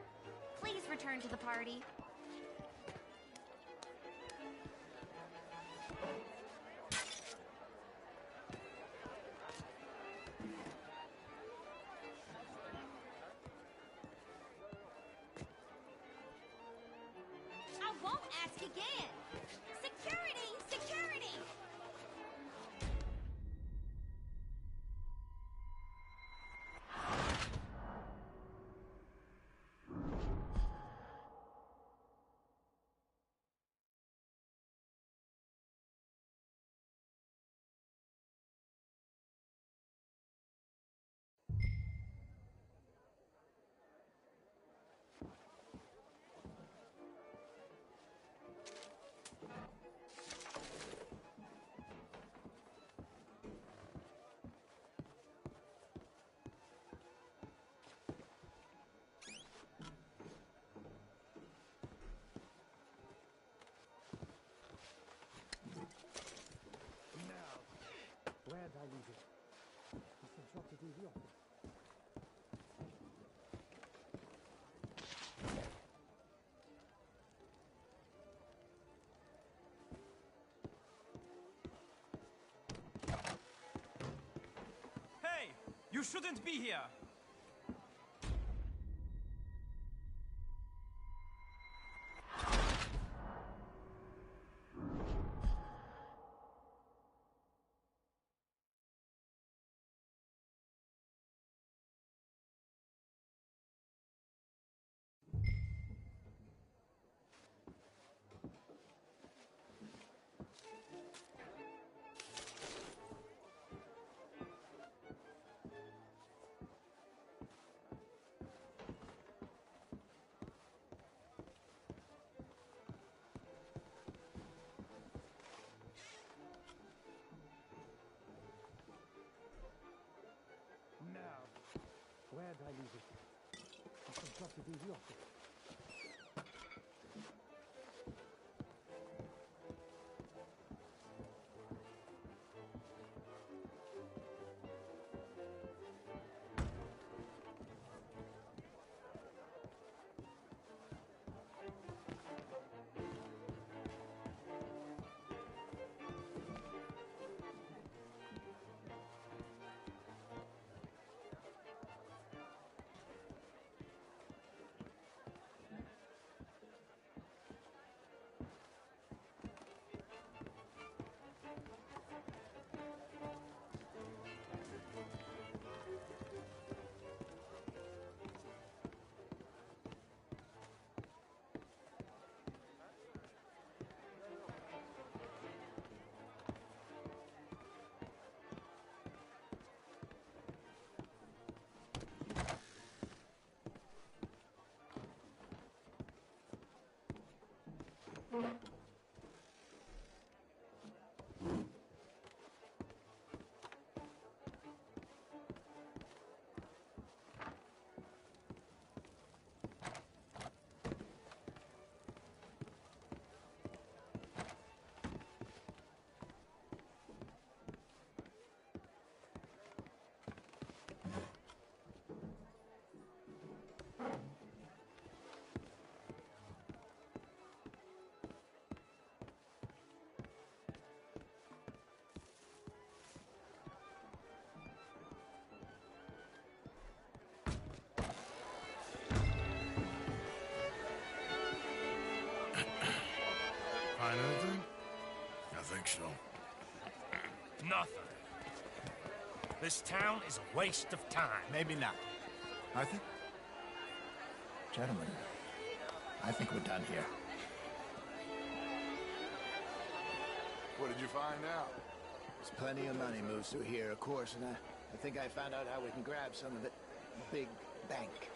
Please return to the party. I won't ask again. Security! Security! Where'd I leave it? I said drop the TV off. Hey! You shouldn't be here! Where'd I leave it? I said drop the TV off. Find anything? I think so. Nothing. This town is a waste of time. Maybe not. Arthur? Gentlemen, I think we're done here. What did you find out? There's plenty of money moves through here, of course, and I think I found out how we can grab some of it. A big bank.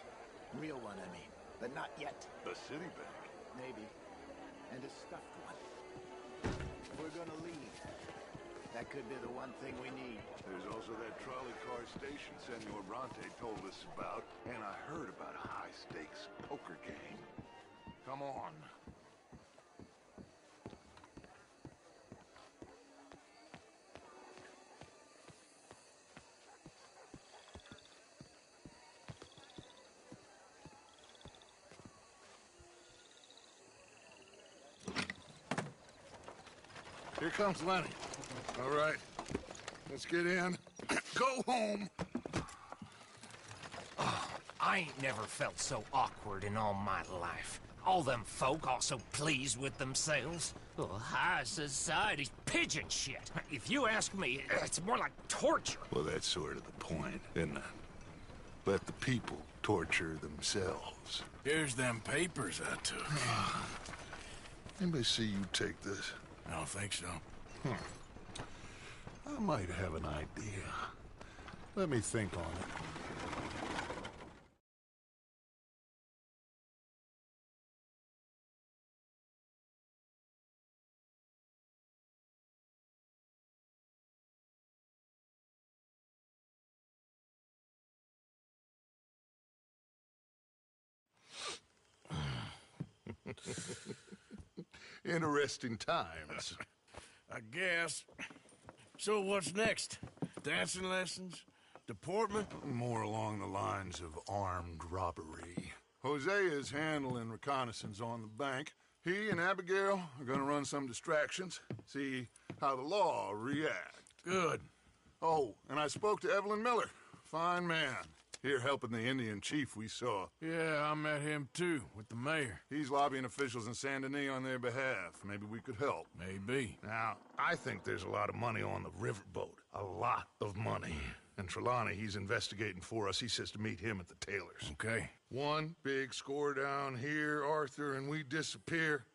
Real one, I mean. But not yet. The city bank. Maybe. And a stuffed one. We're gonna leave. That could be the one thing we need. There's also that trolley car station Senor Bronte told us about, and I heard about a high-stakes poker game. Come on. Here comes Lenny. All right, let's get in. Go home. Oh, I ain't never felt so awkward in all my life. All them folk all so pleased with themselves. Oh, high society's pigeon shit. If you ask me, it's more like torture. Well, that's sort of the point, isn't it? Let the people torture themselves. Here's them papers I took. Anybody see you take this? I don't think so. I might have an idea. Let me think on it. Interesting times. I guess. So what's next? Dancing lessons? Deportment? More along the lines of armed robbery. Jose is handling reconnaissance on the bank. He and Abigail are gonna run some distractions, see how the law react. Good. Oh, and I spoke to Evelyn Miller. Fine man. Here helping the Indian chief we saw. Yeah, I met him too, with the mayor. He's lobbying officials in Saint Denis on their behalf. Maybe we could help. Maybe. Now, I think there's a lot of money on the riverboat. A lot of money. And Trelawney, he's investigating for us. He says to meet him at the Taylor's. Okay. One big score down here, Arthur, and we disappear.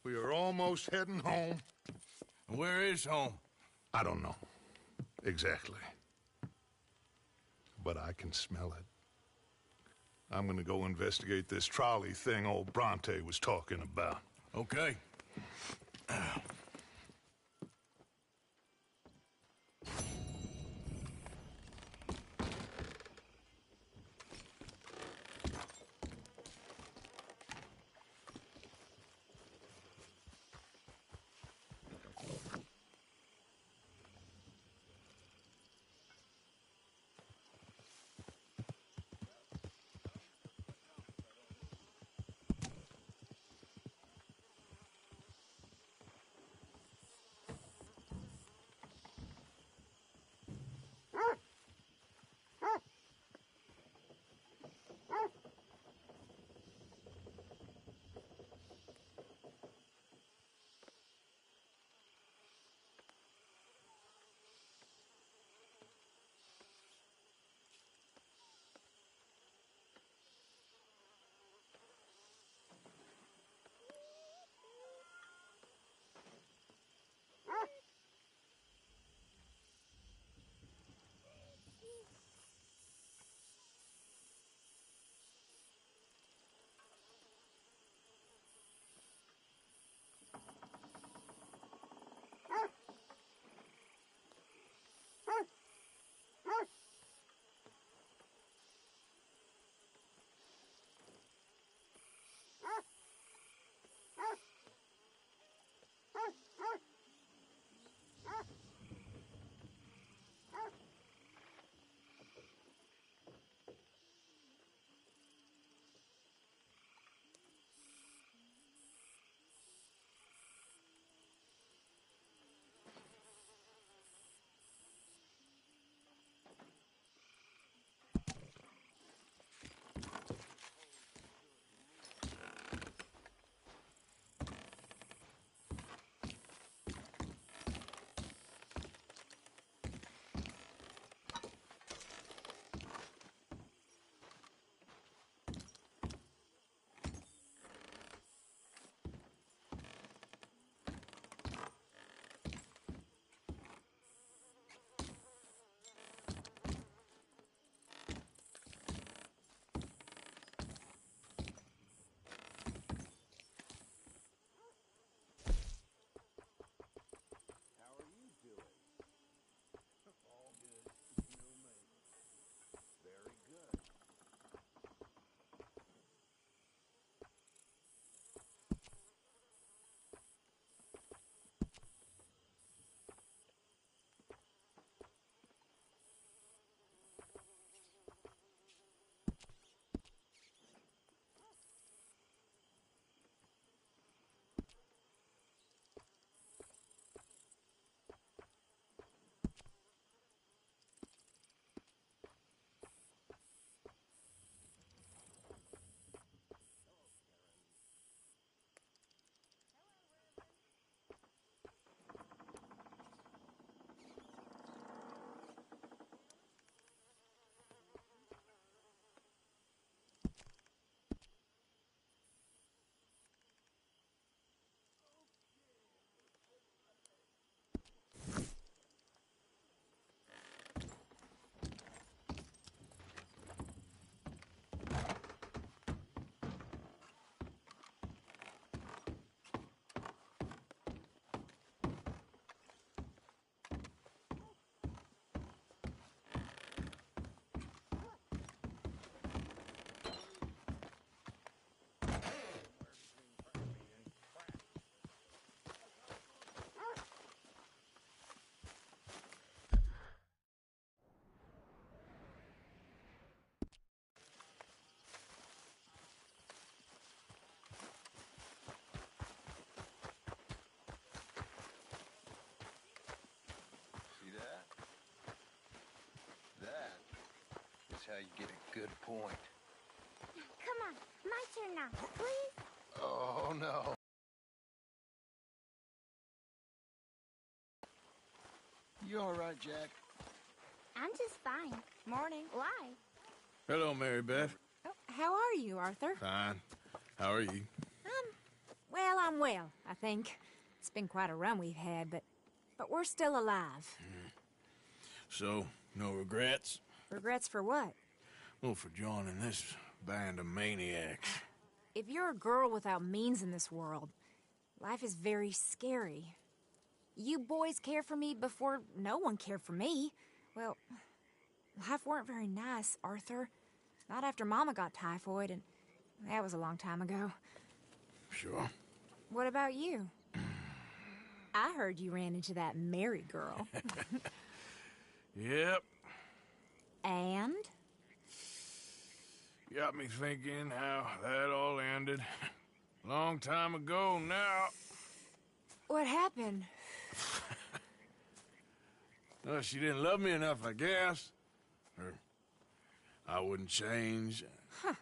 We are almost heading home. Where is home? I don't know. Exactly. But I can smell it. I'm gonna go investigate this trolley thing old Bronte was talking about. Okay. how you get a good point. Come on, my turn now, please. Oh, no. You all right, Jack? I'm just fine. Morning. Why? Hello, Mary Beth. Oh, how are you, Arthur? Fine. How are you? Well, I'm well, I think. It's been quite a run we've had, but we're still alive. So, no regrets? Regrets for what? Well, for joining this band of maniacs. If you're a girl without means in this world, life is very scary. You boys cared for me before no one cared for me. Well, life weren't very nice, Arthur. Not after Mama got typhoid, and that was a long time ago. Sure. What about you? I heard you ran into that Mary girl. Yep. And? Got me thinking how that all ended. Long time ago now. What happened? Well, she didn't love me enough, I guess. Or I wouldn't change. Huh.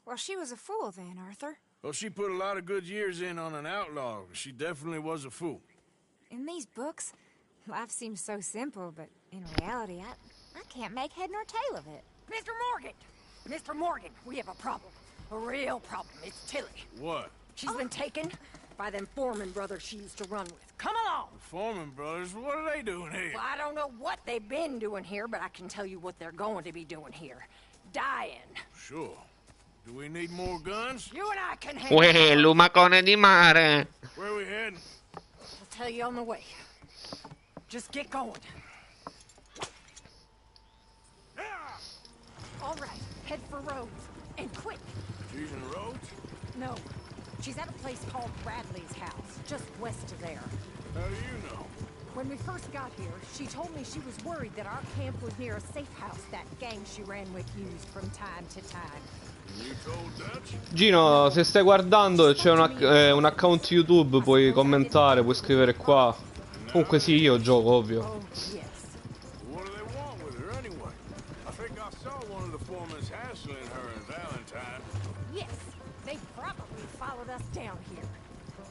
Well, she was a fool then, Arthur. Well, she put a lot of good years in on an outlaw. She definitely was a fool. In these books, life seems so simple, but in reality, I can't make head nor tail of it. Mr. Morgan! Mr. Morgan, we have a problem. A real problem. It's Tilly. What? She's been taken by them Foreman brothers she used to run with. Come along! The Foreman brothers? What are they doing here? Well, I don't know what they've been doing here, but I can tell you what they're going to be doing here. Dying. Sure. Do we need more guns? You and I can handle Uè, lumacone di mare. Where are we heading? I'll tell you on the way. Just get going. All right, head for Rhodes. And quick. She's in Rhodes? No. She's at a place called Bradley's house, just west of there. How do you know? When we first got here, she told me she was worried that our camp was near a safe house that gang she ran with used from time to time. You told Dutch? Gino, se stai guardando c'è un account YouTube, puoi commentare, puoi scrivere qua. Comunque sì, io gioco, ovvio. What do they want with her anyway? I think I saw one of the Foremans hassling her in Valentine. Yes, they probably followed us down here.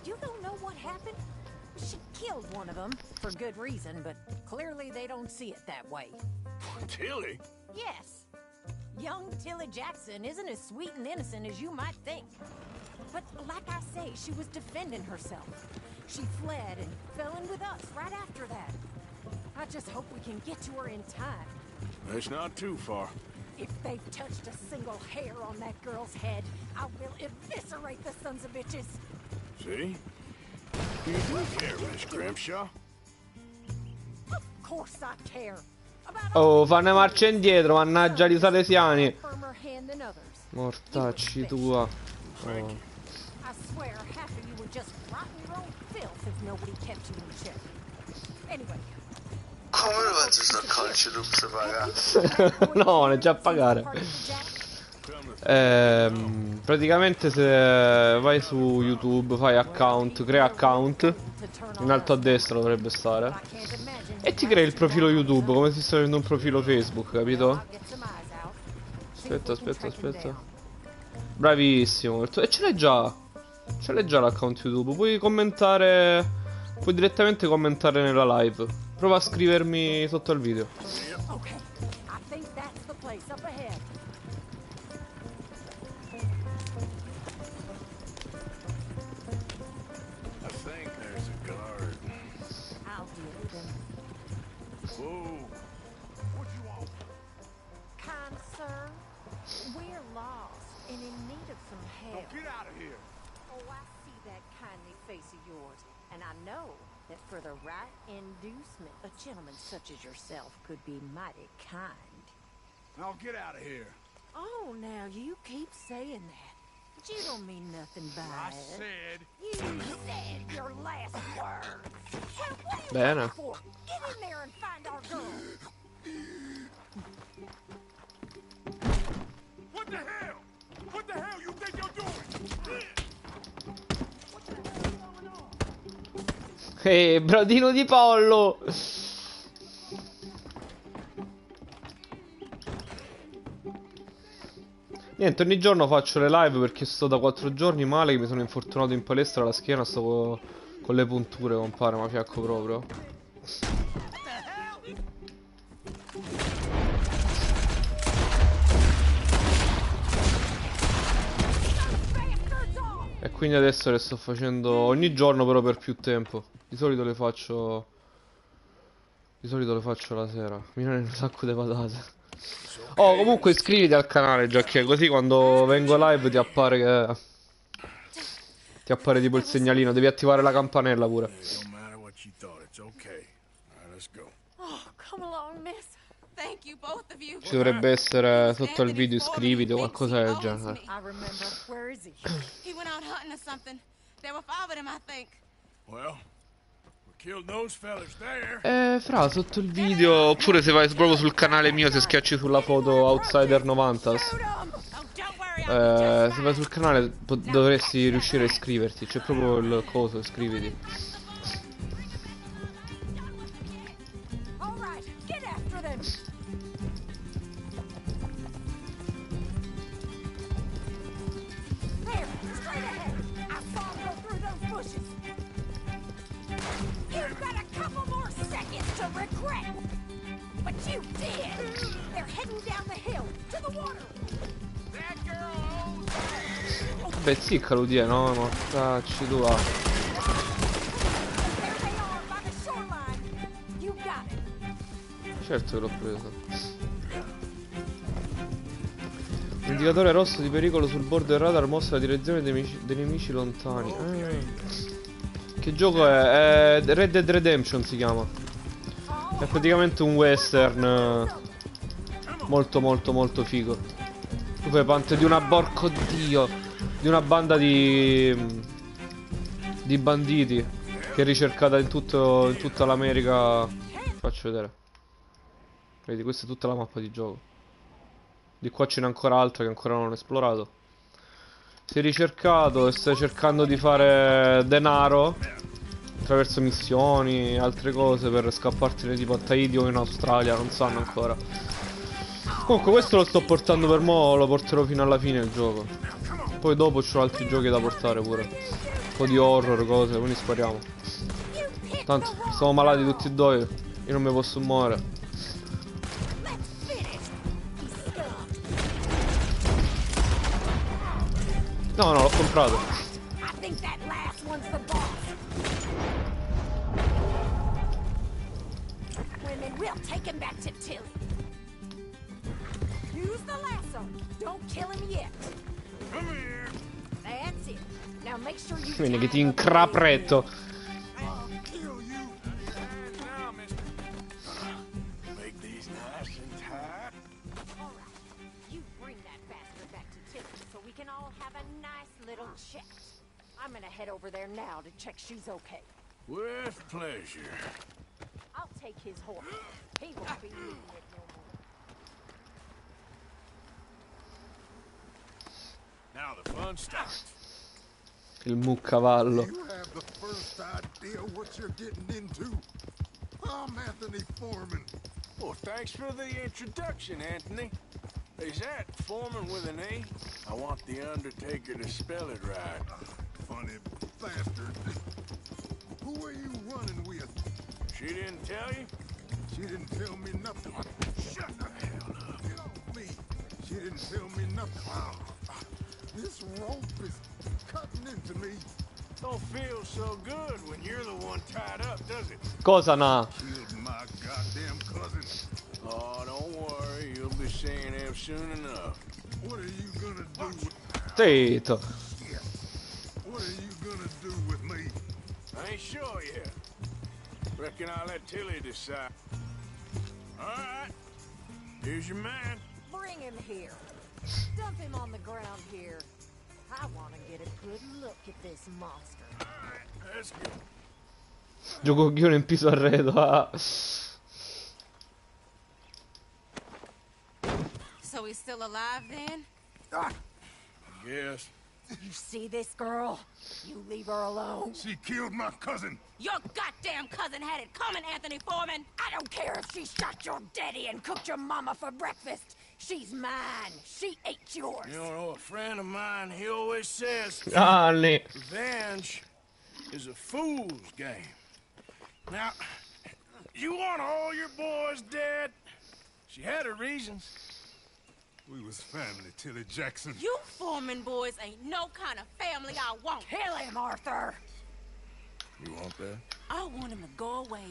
You don't know what happened? She killed one of them, for good reason, but clearly they don't see it that way. Tilly? Yes. Young Tilly Jackson isn't as sweet and innocent as you might think. But like I say, she was defending herself. She fled and fell in with us right after that. I just hope we can get to her in time. It's not too far. If they've touched a single hair on that girl's head, I will eviscerate the sons of bitches. See? You do care, Miss Grimshaw. Of course I care. Oh, fanno marcia indietro, mannaggia gli salesiani. Firmer hand than others. Mortacci tua. Oh. I swear half of you would just rot in your own filth if nobody kept you in check. Anyway. Come lo faccio sto calcio per pagare? No, ne già pagare. Praticamente se vai su YouTube, fai account, crea account. In alto a destra dovrebbe stare. E ti crei il profilo YouTube, come se stai avendo un profilo Facebook, capito? Aspetta. Bravissimo. E ce l'hai già. Ce l'hai già l'account YouTube. Puoi commentare. Puoi direttamente commentare nella live. Prova a scrivermi sotto al video. Get out of here! Oh, I see that kindly face of yours, and I know that for the right inducement, a gentleman such as yourself could be mighty kind. Now get out of here. Oh, now you keep saying that, but you don't mean nothing by I it. said. You said your last words. Well, what are you Bene. waiting for? Get in there and find our girl. What the hell? What the hell you think you're doing? Brodino di pollo. Niente, ogni giorno faccio le live perché sto da 4 giorni male, che mi sono infortunato in palestra alla schiena, sto con le punture, compare, ma fiacco proprio. E quindi adesso le sto facendo ogni giorno, però per più tempo. Di solito le faccio la sera. Mi viene un sacco di patate. Oh, comunque iscriviti al canale, Giacché, così quando vengo live ti appare che... Ti appare tipo il segnalino, devi attivare la campanella pure. Oh, come along, miss. Thank you, both of you. Ci dovrebbe essere sotto il video iscriviti o qualcosa del genere. I remember. Where is he? He went out hunting or something. There were 5 of them, I think. Well, we killed those fellas there. Fra, sotto il video, oppure se vai proprio sul canale mio, se schiacci sulla foto Outsider 90s, se vai sul canale dovresti riuscire a iscriverti, c'è proprio il coso, iscriviti. You've got a couple more seconds to regret. But you did. They're heading down the hill to the water. That girl. Beh, sì, Caludie, no? Ma cacci tu va. There they are by the shoreline. You got it. Certo che l'ho preso. L'indicatore rosso di pericolo sul bordo del radar mostra la direzione dei nemici lontani. Che gioco è? Red Dead Redemption si chiama. È praticamente un western molto molto molto figo. Tu fai parte di una porco dio, di una banda di banditi che è ricercata in tutta l'America. Faccio vedere. Vedi, questa è tutta la mappa di gioco. Di qua ce n'è ancora altra che ancora non ho esplorato. Sei ricercato e stai cercando di fare denaro attraverso missioni e altre cose per scappartene tipo a Tahiti o in Australia, non sanno ancora. Comunque questo lo sto portando per mo', lo porterò fino alla fine il gioco. Poi dopo c'ho altri giochi da portare pure. Un po' di horror, cose, quindi spariamo. Tanto siamo malati tutti e due, io non mi posso muovere. No, no, l'ho comprato. I think that last one's the boss. Women, we'll take him back to Tilly. Use the lasso. Don't kill him yet. Come here. That's it. Now make sure you Vieni che ti incrapretto. I'll kill you. And now, mister. Make these nice and tight. All right. You bring that bastard back to Tilly so we can all have a nice little chat. I'm gonna head over there now to check she's okay. With pleasure. I'll take his horse. He won't be needing it no more. Now the fun starts. Il muccavallo. You have the first idea what you're getting into. I'm Anthony Foreman. Well, thanks for the introduction, Anthony. Is that Foreman with an A? I want the Undertaker to spell it right. Funny bastard. Who are you running with? She didn't tell you? She didn't tell me nothing. Shut the hell up. Get off me. She didn't tell me nothing. This rope is cutting into me. Don't feel so good when you're the one tied up, does it? Cosa na? Killed my goddamn cousin. Oh, don't worry. You'll be seeing him soon enough. What are you gonna do with... Zitto. What are you gonna do with me? I ain't sure yet. Reckon I'll let Tilly decide. All right. Here's your man. Bring him here. Dump him on the ground here. I want to get a good look at this monster. All right, let's go. Giocoglione in piso arredo. Ah. So he's still alive then? Yes. You see this girl? You leave her alone. She killed my cousin. Your goddamn cousin had it coming, Anthony Foreman. I don't care if she shot your daddy and cooked your mama for breakfast. She's mine. She ain't yours. You know, a friend of mine, he always says, Anni. revenge is a fool's game. Now, you want all your boys dead? She had her reasons. We was family, Tilly Jackson. You Foreman boys ain't no kind of family I want. Kill him, Arthur. You want that? I want him to go away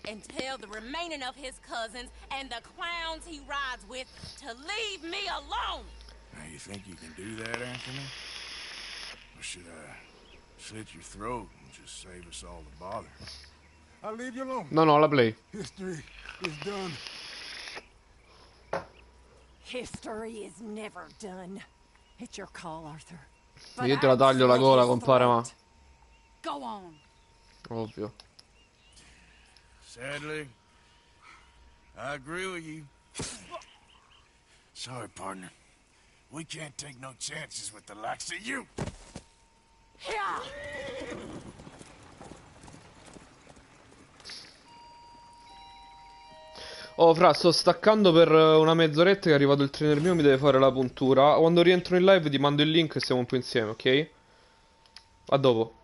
and tell the remaining of his cousins and the clowns he rides with to leave me alone. Now, you think you can do that, Anthony? Or should I slit your throat and just save us all the bother? I'll leave you alone. No, la play. History is done. History is never done. It's your call, Arthur. Io te la taglio la gola, compare, ma... Go on. Ovvio. Sadly, I agree with you. Sorry, partner. We can't take no chances with the likes of you. Oh, fra, sto staccando per una mezz'oretta che è arrivato il trainer mio, mi deve fare la puntura. Quando rientro in live ti mando il link e stiamo un po' insieme, ok? A dopo.